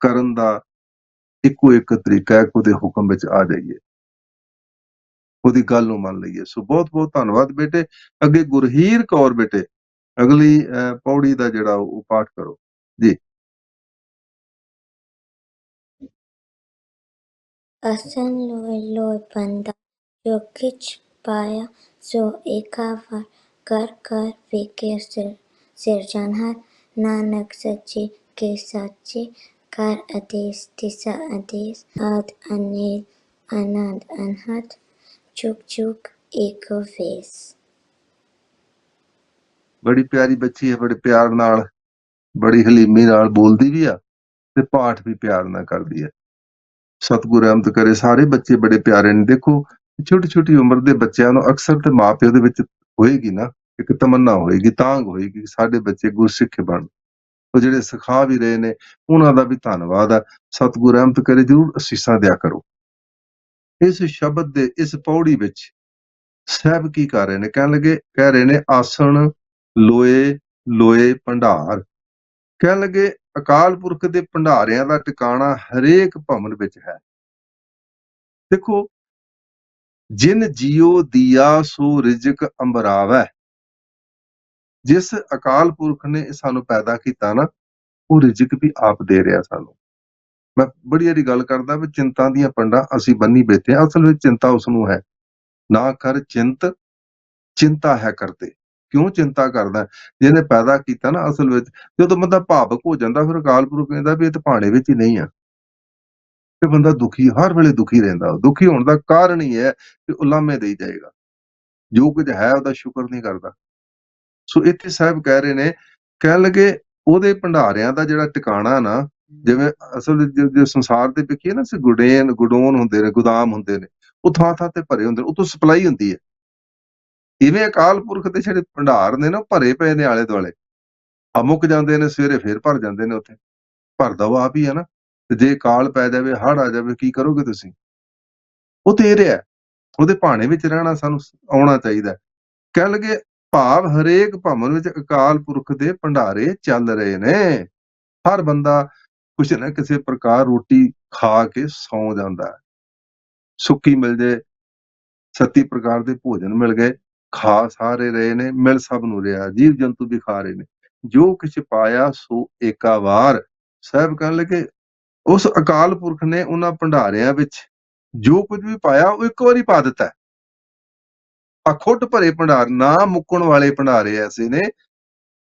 ਕਰਨ ਦਾ ਇੱਕੋ ਇੱਕ ਤਰੀਕਾ ਹੈ ਕਿ ਉਹਦੇ ਹੁਕਮ ਵਿੱਚ ਆ ਜਾਈਏ, ਉਹਦੀ ਗੱਲ ਨੂੰ ਮੰਨ ਲਈਏ। ਸੋ ਬਹੁਤ ਬਹੁਤ ਧੰਨਵਾਦ ਬੇਟੇ। ਅੱਗੇ ਗੁਰਹੀਰ ਕੌਰ ਬੇਟੇ ਅਗਲੀ ਪੌੜੀ ਦਾ ਜਿਹੜਾ ਉਹ ਪਾਠ ਕਰੋ ਜੀ। ਅਸਨ ਲੋਏ ਲੋਏ ਬੰਦਾ, ਜੋ ਕਿਛ ਪਾਇਆ ਸੋ ਏਕਾ ਵਾਰ, ਕਰ ਕਰ ਵੇਖੇ ਸਿਰਜਣਹਾਰ। ਨਾਨਕ ਸੱਚੇ ਕੇ ਸਾਚੇ, ਕਰ ਆਦੇਸ ਤਿਸਾ ਆਦੇਸ। ਆਦ ਅਨੀਲ ਅਨੰਦ ਅਨਹਦ, ਜੁਗ ਜੁਗ ਏਕੋ ਵੇਸ। ਬੜੀ ਪਿਆਰੀ ਬੱਚੀ ਹੈ, ਬੜੇ ਪਿਆਰ ਨਾਲ, ਬੜੀ ਹਲੀਮੀ ਨਾਲ ਬੋਲਦੀ ਵੀ ਆ ਤੇ ਪਾਠ ਵੀ ਪਿਆਰ ਨਾਲ ਕਰਦੀ ਹੈ। ਸਤਿਗੁਰੂ ਰਹਿਮਤ ਕਰੇ, ਸਾਰੇ ਬੱਚੇ ਬੜੇ ਪਿਆਰੇ ਨੇ। ਦੇਖੋ ਛੋਟੀ ਛੋਟੀ ਉਮਰ ਦੇ ਬੱਚਿਆਂ ਨੂੰ ਅਕਸਰ ਤੇ ਮਾਪਿਓ ਦੇ ਵਿੱਚ ਹੋਏਗੀ ਨਾ ਇੱਕ ਤਮੰਨਾ, ਹੋਏਗੀ ਤਾਂਘ, ਹੋਏਗੀ ਕਿ ਸਾਡੇ ਬੱਚੇ ਗੁਰਸਿੱਖ ਬਣ। ਉਹ ਜਿਹੜੇ ਸਿਖਾ ਵੀ ਰਹੇ ਨੇ ਉਹਨਾਂ ਦਾ ਵੀ ਧੰਨਵਾਦ ਆ। ਸਤਿਗੁਰੂ ਰਹਿਮਤ ਕਰੇ, ਜ਼ਰੂਰ ਅਸੀਸਾਂ ਦਿਆ ਕਰੋ। ਇਸ ਸ਼ਬਦ ਦੇ ਇਸ ਪੌੜੀ ਵਿੱਚ ਸਾਹਿਬ ਕੀ ਕਰ ਰਹੇ ਨੇ? ਕਹਿਣ ਲੱਗੇ, ਕਹਿ ਰਹੇ ਨੇ ਆਸਣ ਲੋਏ ਲੋਏ ਭੰਡਾਰ। ਕਹਿਣ ਲੱਗੇ ਅਕਾਲ ਪੁਰਖ ਦੇ ਭੰਡਾਰਿਆਂ ਦਾ ਟਿਕਾਣਾ ਹਰੇਕ ਭਵਨ ਵਿੱਚ ਹੈ। ਦੇਖੋ, ਜਿਨ ਜੀਓ ਦੀਆ ਸੋ ਰਿਜਕ ਅੰਬਰਾਵੈ। ਜਿਸ ਅਕਾਲ ਪੁਰਖ ਨੇ ਸਾਨੂੰ ਪੈਦਾ ਕੀਤਾ ਨਾ, ਉਹ ਰਿਜਕ ਵੀ ਆਪ ਦੇ ਰਿਹਾ ਸਾਨੂੰ। ਮੈਂ ਬੜੀ ਵਾਰੀ ਗੱਲ ਕਰਦਾ ਵੀ ਚਿੰਤਾ ਦੀਆਂ ਪੰਡਾਂ ਅਸੀਂ ਬੰਨੀ ਬੈਠੇ ਹਾਂ, ਅਸਲ ਵਿੱਚ ਚਿੰਤਾ ਉਸ ਨੂੰ ਹੈ। ਨਾ ਕਰ ਚਿੰਤ, ਚਿੰਤਾ ਹੈ ਕਰਦੇ। ਕਿਉਂ ਚਿੰਤਾ ਕਰਦਾ? ਜਿਹਨੇ ਪੈਦਾ ਕੀਤਾ ਨਾ, ਅਸਲ ਵਿੱਚ ਜਦੋਂ ਬੰਦਾ ਭਾਵਕ ਹੋ ਜਾਂਦਾ, ਫਿਰ ਅਕਾਲ ਪੁਰਖ ਕਹਿੰਦਾ ਵੀ ਇਹ ਤਾਂ ਭਾਣੇ ਵਿੱਚ ਹੀ ਨਹੀਂ ਆ। ਤੇ ਬੰਦਾ ਦੁਖੀ, ਹਰ ਵੇਲੇ ਦੁਖੀ ਰਹਿੰਦਾ। ਦੁਖੀ ਹੋਣ ਦਾ ਕਾਰਨ ਹੀ ਹੈ ਕਿ ਉਹ ਲਾਮੇ ਦੇਈ ਜਾਏਗਾ, ਜੋ ਕੁਝ ਹੈ ਉਹਦਾ ਸ਼ੁਕਰ ਨਹੀਂ ਕਰਦਾ। ਸੋ ਇੱਥੇ ਸਾਹਿਬ ਕਹਿ ਰਹੇ ਨੇ, ਕਹਿਣ ਲੱਗੇ ਉਹਦੇ ਭੰਡਾਰਿਆਂ ਦਾ ਜਿਹੜਾ ਟਿਕਾਣਾ ਨਾ, ਜਿਵੇਂ ਅਸਲ ਵਿੱਚ ਸੰਸਾਰ ਦੇ ਵੇਖੀਏ ਨਾ, ਗੁਡੌਨ ਹੁੰਦੇ ਨੇ, ਗੋਦਾਮ ਹੁੰਦੇ ਨੇ, ਉਹ ਥਾਂ ਥਾਂ ਤੇ ਭਰੇ ਹੁੰਦੇ ਨੇ, ਉਤੋਂ ਸਪਲਾਈ ਹੁੰਦੀ ਹੈ। ਇਵੇਂ ਅਕਾਲ ਪੁਰਖ ਦੇ ਜਿਹੜੇ ਭੰਡਾਰ ਨੇ ਨਾ, ਭਰੇ ਪਏ ਨੇ ਆਲੇ ਦੁਆਲੇ, ਮੁੱਕ ਜਾਂਦੇ ਨੇ, ਸਵੇਰੇ ਫੇਰ ਭਰ ਜਾਂਦੇ ਨੇ। ਉੱਥੇ ਭਰਦਾ ਉਹ ਆਪ ਹੀ ਹੈ ਨਾ। ਤੇ ਜੇ ਕਾਲ ਪੈ ਜਾਵੇ, ਹੜ੍ਹ ਆ ਜਾਵੇ, ਕੀ ਕਰੋਗੇ ਤੁਸੀਂ? ਉਹ ਤੇ ਰਿਹਾ, ਉਹਦੇ ਭਾਣੇ ਵਿੱਚ ਰਹਿਣਾ ਸਾਨੂੰ ਆਉਣਾ ਚਾਹੀਦਾ। ਕਹਿਣ ਲੱਗੇ ਭਾਵ ਹਰੇਕ ਭਵਨ ਵਿੱਚ ਅਕਾਲ ਪੁਰਖ ਦੇ ਭੰਡਾਰੇ ਚੱਲ ਰਹੇ ਨੇ। ਹਰ ਬੰਦਾ ਕੁਛ ਨਾ ਕਿਸੇ ਪ੍ਰਕਾਰ ਰੋਟੀ ਖਾ ਕੇ ਸੌਂ ਜਾਂਦਾ ਹੈ। ਸੁੱਕੀ ਮਿਲ ਜੇ, 36 ਪ੍ਰਕਾਰ ਦੇ ਭੋਜਨ ਮਿਲ ਗਏ, ਖਾ ਸਾਰੇ ਰਹੇ ਨੇ, ਮਿਲ ਸਭ ਨੂੰ ਰਿਹਾ, ਜੀਵ ਜੰਤੂ ਵੀ ਖਾ ਰਹੇ ਨੇ। ਜੋ ਕਿਛ ਪਾਇਆ ਸੋ ਏਕਾ ਵਾਰ। ਸਾਹਿਬ ਕਹਿਣ ਲੱਗੇ ਉਸ ਅਕਾਲ ਪੁਰਖ ਨੇ ਉਹਨਾਂ ਭੰਡਾਰਿਆਂ ਵਿੱਚ ਜੋ ਕੁਝ ਵੀ ਪਾਇਆ ਉਹ ਇੱਕ ਵਾਰੀ ਪਾ ਦਿੱਤਾ। ਅਖੁੱਟ ਭਰੇ ਭੰਡਾਰ, ਨਾ ਮੁੱਕਣ ਵਾਲੇ ਭੰਡਾਰੇ ਐਸੇ ਨੇ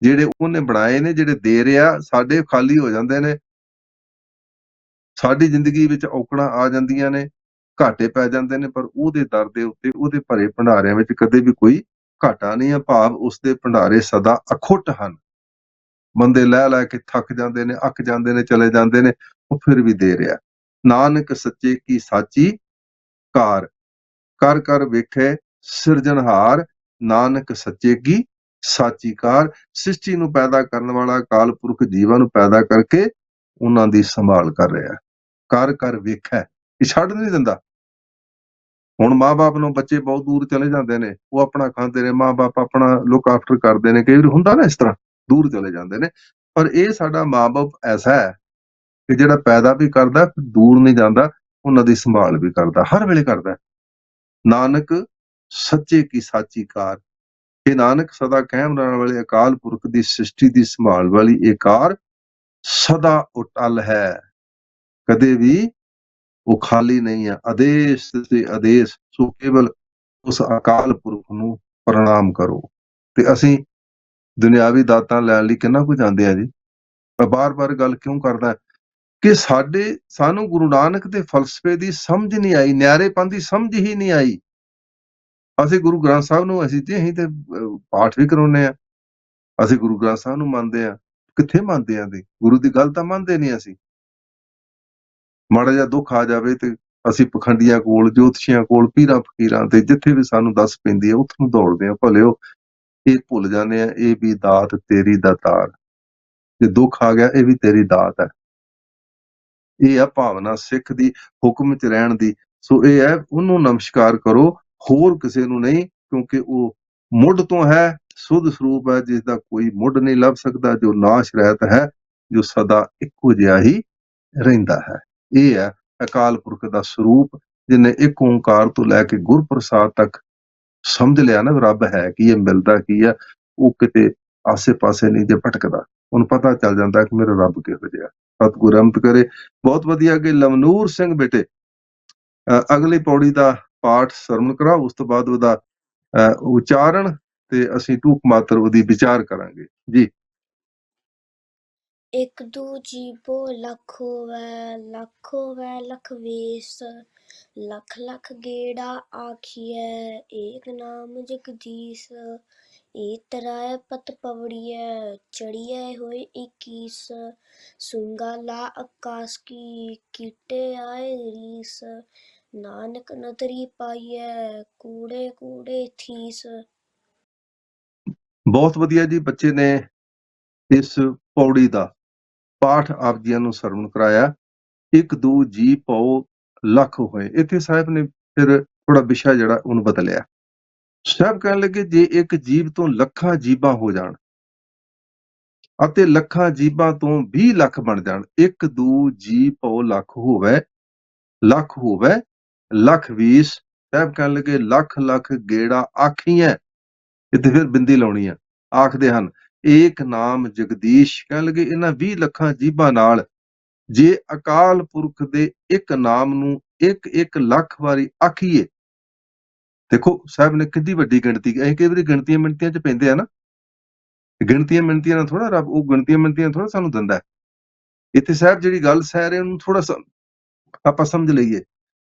ਜਿਹੜੇ ਉਹਨੇ ਬਣਾਏ ਨੇ, ਜਿਹੜੇ ਦੇ ਰਿਹਾ। ਸਾਡੇ ਖਾਲੀ ਹੋ ਜਾਂਦੇ ਨੇ, ਸਾਡੀ ਜ਼ਿੰਦਗੀ ਵਿੱਚ ਔਕੜਾਂ ਆ ਜਾਂਦੀਆਂ ਨੇ, ਘਾਟੇ ਪੈ ਜਾਂਦੇ ਨੇ, ਪਰ ਉਹਦੇ ਦਰ ਦੇ ਉੱਤੇ ਉਹਦੇ ਭਰੇ ਭੰਡਾਰਿਆਂ ਵਿੱਚ ਕਦੇ ਵੀ ਕੋਈ ਘਾਟਾ ਨਹੀਂ ਹੈ। ਭਾਵ ਉਸਦੇ ਭੰਡਾਰੇ ਸਦਾ ਅਖੁੱਟ ਹਨ। ਬੰਦੇ ਲੈ ਲੈ ਕੇ ਥੱਕ ਜਾਂਦੇ ਨੇ, ਅੱਕ ਜਾਂਦੇ ਨੇ, ਚਲੇ ਜਾਂਦੇ ਨੇ, ਉਹ ਫਿਰ ਵੀ ਦੇ ਰਿਹਾ। ਨਾਨਕ ਸੱਚੇ ਕੀ ਸਾਚੀ ਕਾਰ, ਕਰ ਕਰ ਵੇਖੇ ਸਿਰਜਣਹਾਰ, ਨਾਨਕ ਸੱਚੇ ਕੀ ਸਾਚੀ ਕਾਰ। ਸ੍ਰਿਸ਼ਟੀ ਨੂੰ ਪੈਦਾ ਕਰਨ ਵਾਲਾ ਅਕਾਲ ਪੁਰਖ ਜੀਵਾਂ ਨੂੰ ਪੈਦਾ ਕਰਕੇ ਉਹਨਾਂ ਦੀ ਸੰਭਾਲ ਕਰ ਰਿਹਾ। ਕਰ ਕਰ ਵੇਖੈ, ਇਹ ਛੱਡ ਨਹੀਂ ਦਿੰਦਾ। ਹੁਣ ਮਾਂ-ਬਾਪ ਨੂੰ ਬੱਚੇ ਬਹੁਤ ਦੂਰ ਚਲੇ ਜਾਂਦੇ ਨੇ, ਉਹ ਆਪਣਾ ਖਾਂਦੇ ਨੇ, ਮਾਂ-ਬਾਪ ਆਪਣਾ ਲੁੱਕ ਆਫਟਰ ਕਰਦੇ ਨੇ, ਕਈ ਵਾਰ ਹੁੰਦਾ ਨਾ ਇਸ ਤਰ੍ਹਾਂ, ਦੂਰ ਚਲੇ ਜਾਂਦੇ ਨੇ। ਪਰ ਇਹ ਸਾਡਾ ਮਾਂ-ਬਾਪ ਐਸਾ ਹੈ ਕਿ ਜਿਹੜਾ ਪੈਦਾ ਵੀ ਕਰਦਾ, ਦੂਰ ਨਹੀਂ ਜਾਂਦਾ, ਉਹਨਾਂ ਦੀ ਸੰਭਾਲ ਵੀ ਕਰਦਾ, ਹਰ ਵੇਲੇ ਕਰਦਾ। ਨਾਨਕ ਸੱਚੇ ਕੀ ਸਾਚੀ ਕਾਰ, ਇਹ ਨਾਨਕ ਸਦਾ ਕਾਇਮ ਰਹਿਣ ਵਾਲੇ ਅਕਾਲ ਪੁਰਖ ਦੀ ਸ੍ਰਿਸ਼ਟੀ ਦੀ ਸੰਭਾਲ ਵਾਲੀ ਇਹ ਕਾਰ ਸਦਾ ਅਟਲ ਹੈ, ਕਦੇ ਵੀ ਉਹ ਖਾਲੀ ਨਹੀਂ ਹੈ। ਆਦੇਸ਼ ਤੇ ਆਦੇਸ਼, ਸੋ ਕੇਵਲ ਉਸ ਅਕਾਲ ਪੁਰਖ ਨੂੰ ਪ੍ਰਣਾਮ ਕਰੋ। ਤੇ ਅਸੀਂ ਦੁਨਿਆਵੀ ਦਾਤਾਂ ਲੈਣ ਲਈ ਕਿੰਨਾ ਕੁ ਜਾਂਦੇ ਆ ਜੀ। ਮੈਂ ਬਾਰ-ਬਾਰ ਗੱਲ ਕਿਉਂ ਕਰਦਾ ਕਿ ਸਾਨੂੰ ਗੁਰੂ ਨਾਨਕ ਦੇ ਫਲਸਫੇ ਦੀ ਸਮਝ ਨਹੀਂ ਆਈ, ਨਿਆਰੇਪਨ ਦੀ ਸਮਝ ਹੀ ਨਹੀਂ ਆਈ। ਅਸੀਂ ਗੁਰੂ ਗ੍ਰੰਥ ਸਾਹਿਬ ਨੂੰ ਅਸੀਂ ਤੇ ਪਾਠ ਵੀ ਕਰਾਉਂਦੇ ਆ, ਅਸੀਂ ਗੁਰੂ ਗ੍ਰੰਥ ਸਾਹਿਬ ਨੂੰ ਮੰਨਦੇ ਆ। ਕਿੱਥੇ ਮੰਨਦੇ ਆ? ਗੁਰੂ ਦੀ ਗੱਲ ਤਾਂ ਮੰਨਦੇ ਨਹੀਂ ਅਸੀਂ। ਮਾੜਾ ਜਿਹਾ ਦੁੱਖ ਆ ਜਾਵੇ ਤੇ ਅਸੀਂ ਪਖੰਡੀਆਂ ਕੋਲ, ਜੋਤਸ਼ੀਆਂ ਕੋਲ, ਪੀਰਾਂ ਫਕੀਰਾਂ ਤੇ ਜਿੱਥੇ ਵੀ ਸਾਨੂੰ ਦੱਸ ਪੈਂਦੀ ਹੈ ਉੱਥੋਂ ਦੌੜਦੇ ਆ। ਭਲਿਓ, ਇਹ ਭੁੱਲ ਜਾਂਦੇ ਆ ਇਹ ਵੀ ਦਾਤ ਤੇਰੀ ਦਾਤਾਰ, ਜੇ ਦੁੱਖ ਆ ਗਿਆ ਇਹ ਵੀ ਤੇਰੀ ਦਾਤ ਹੈ। ਇਹ ਆ ਭਾਵਨਾ ਸਿੱਖ ਦੀ, ਹੁਕਮ ਚ ਰਹਿਣ ਦੀ। ਸੋ ਇਹ ਹੈ, ਉਹਨੂੰ ਨਮਸਕਾਰ ਕਰੋ, ਹੋਰ ਕਿਸੇ ਨੂੰ ਨਹੀਂ, ਕਿਉਂਕਿ ਉਹ ਮੁੱਢ ਤੋਂ ਹੈ, ਸੁੱਧ ਸਰੂਪ ਹੈ, ਜਿਸ ਦਾ ਕੋਈ ਮੁੱਢ ਨਹੀਂ ਲੱਭ ਸਕਦਾ, ਜੋ ਨਾਸ਼ ਰਹਿਤ ਹੈ, ਜੋ ਸਦਾ ਇੱਕੋ ਜਿਹਾ ਹੀ ਰਹਿੰਦਾ ਹੈ। ਇਹ ਹੈ ਅਕਾਲ ਪੁਰਖ ਦਾ ਸਰੂਪ, ਜਿਹਨੇ ਇੱਕ ਓਂਕਾਰ ਤੋਂ ਲੈ ਕੇ ਗੁਰਪ੍ਰਸਾਦ ਤੱਕ ਸਮਝ ਲਿਆ ਨਾ ਰੱਬ ਹੈ ਕੀ ਹੈ, ਮਿਲਦਾ ਕੀ ਹੈ, ਉਹ ਕਿਤੇ ਆਸੇ ਪਾਸੇ ਨਹੀਂ ਜੇ ਭਟਕਦਾ, ਉਹਨੂੰ ਪਤਾ ਚੱਲ ਜਾਂਦਾ ਕਿ ਮੇਰਾ ਰੱਬ ਕਿਹੋ ਜਿਹਾ। ਸਤਿਗੁਰ ਰਹਿਮਤ ਕਰੇ। ਬਹੁਤ ਵਧੀਆ। ਅੱਗੇ ਲਵਨੂਰ ਸਿੰਘ ਬੇਟੇ ਅਗਲੀ ਪੌੜੀ ਦਾ ਪਾਠ ਸਰਵਣ ਕਰਾਓ, ਉਸ ਤੋਂ ਬਾਅਦ ਉਹਦਾ ਉਚਾਰਨ ਤੇ ਅਸੀਂ ਟੂਕ ਮਾਤਰ ਉਹਦੀ ਵਿਚਾਰ ਕਰਾਂਗੇ ਜੀ। ਇੱਕ ਦੂ ਜੀਬੋ ਲੱਖ ਹੋਵੈ ਲੱਖ ਵੇਸ, ਲੱਖ ਲੱਖ ਗੇੜਾ ਆਖੀਐ ਏਕ ਨਾਮ ਜਗਦੀਸ਼। ਏ ਤਰਾਇ ਪਤ ਪਵੜੀਐ ਚੜੀਐ ਹੋਏ 21, ਸੁੰਗਾ ਲਾ ਆਕਾਸ ਕੀ ਕੀਟੇ ਆਏ ਰੀਸ। ਨਾਨਕ ਨਦਰੀ ਪਾਈਐ ਕੂੜੇ ਕੂੜੇ ਥੀਸ। ਬਹੁਤ ਵਧੀਆ ਜੀ। ਬੱਚੇ ਨੇ ਇਸ ਪੌੜੀ ਦਾ ਪਾਠ ਆਪ ਜੀਆਂ ਨੂੰ ਸਰਵਣ ਕਰਾਇਆ। ਇੱਕ ਦੂ ਜੀ ਪਉ ਲੱਖ ਹੋਏ। ਇੱਥੇ ਸਾਹਿਬ ਨੇ ਫਿਰ ਥੋੜਾ ਵਿਸ਼ਾ ਜਿਹੜਾ ਉਹਨੂੰ ਬਦਲਿਆ। ਸਾਹਿਬ ਕਹਿਣ ਲੱਗੇ ਜੇ ਇੱਕ ਜੀਵ ਤੋਂ ਲੱਖਾਂ ਜੀਬਾਂ ਹੋ ਜਾਣ ਅਤੇ ਲੱਖਾਂ ਜੀਬਾਂ ਤੋਂ 20 ਲੱਖ ਬਣ ਜਾਣ, ਇੱਕ ਦੂ ਜੀ ਪਉ ਲੱਖ ਹੋਵੇ ਲੱਖ 20। ਸਾਹਿਬ ਕਹਿਣ ਲੱਗੇ ਲੱਖ ਲੱਖ ਗੇੜਾ ਆਖੀਐ, ਇੱਥੇ ਫਿਰ ਬਿੰਦੀ ਲਾਉਣੀ ਆ, ਆਖਦੇ ਹਨ ਏਕ ਨਾਮ ਜਗਦੀਸ਼। ਕਹਿਣ ਲੱਗੇ ਇਹਨਾਂ 20 ਲੱਖਾਂ ਜੀਬਾਂ ਨਾਲ ਜੇ ਅਕਾਲ ਪੁਰਖ ਦੇ ਇੱਕ ਨਾਮ ਨੂੰ ਇੱਕ ਲੱਖ ਵਾਰੀ ਆਖੀਏ, ਦੇਖੋ ਸਾਹਿਬ ਨੇ ਕਿੰਨੀ ਵੱਡੀ ਗਿਣਤੀ। ਅਸੀਂ ਕਈ ਵਾਰੀ ਗਿਣਤੀਆਂ ਮਿਣਤੀਆਂ ਚ ਪੈਂਦੇ ਆ ਨਾ, ਗਿਣਤੀਆਂ ਮਿਣਤੀਆਂ ਨਾਲ ਥੋੜਾ ਰੱਬ, ਉਹ ਗਿਣਤੀਆਂ ਮਿਣਤੀਆਂ ਥੋੜਾ ਸਾਨੂੰ ਦਿੰਦਾ। ਇੱਥੇ ਸਾਹਿਬ ਜਿਹੜੀ ਗੱਲ ਸਹਿ ਰਹੇ ਉਹਨੂੰ ਥੋੜਾ ਆਪਾਂ ਸਮਝ ਲਈਏ।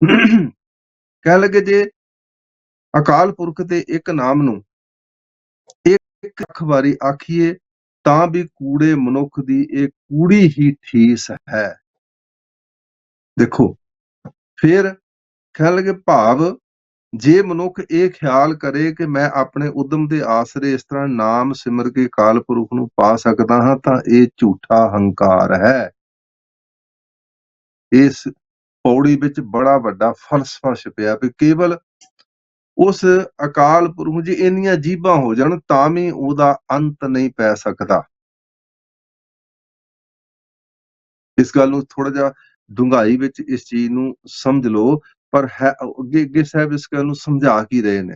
ਕਹਿਣ ਲੱਗੇ ਜੇ ਅਕਾਲ ਪੁਰਖ ਦੇ ਇੱਕ ਨਾਮ ਨੂੰ ਇੱਕ ਲੱਖ ਵਾਰੀ ਆਖੀਏ ਤਾਂ ਵੀ ਕੂੜੇ ਮਨੁੱਖ ਦੀ ਇਹ ਕੂੜੀ ਹੀ ਠੀਸ ਹੈ। ਦੇਖੋ ਫਿਰ ਕਹਿਣ ਲੱਗੇ ਭਾਵ ਜੇ ਮਨੁੱਖ ਇਹ ਖਿਆਲ ਕਰੇ ਕਿ ਮੈਂ ਆਪਣੇ ਉਦਮ ਦੇ ਆਸਰੇ ਇਸ ਤਰ੍ਹਾਂ ਨਾਮ ਸਿਮਰ ਕੇ ਅਕਾਲ ਪੁਰਖ ਨੂੰ ਪਾ ਸਕਦਾ ਹਾਂ, ਤਾਂ ਇਹ ਝੂਠਾ ਹੰਕਾਰ ਹੈ। ਇਸ ਪੌੜੀ ਵਿੱਚ ਬੜਾ ਵੱਡਾ ਫਲਸਫਾ ਛਿਪਿਆ ਵੀ ਕੇਵਲ ਉਸ ਅਕਾਲ ਪੁਰਖ ਜੀ ਇੰਨੀਆਂ ਜੀਬਾਂ ਹੋ ਜਾਣ ਤਾਂ ਵੀ ਉਹਦਾ ਅੰਤ ਨਹੀਂ ਪੈ ਸਕਦਾ। ਇਸ ਗੱਲ ਨੂੰ ਥੋੜਾ ਜਿਹਾ ਡੂੰਘਾਈ ਵਿੱਚ ਇਸ ਚੀਜ਼ ਨੂੰ ਸਮਝ ਲਓ। ਪਰ ਹੈ ਅੱਗੇ ਸਾਹਿਬ ਇਸ ਗੱਲ ਨੂੰ ਸਮਝਾ ਕੀ ਰਹੇ ਨੇ।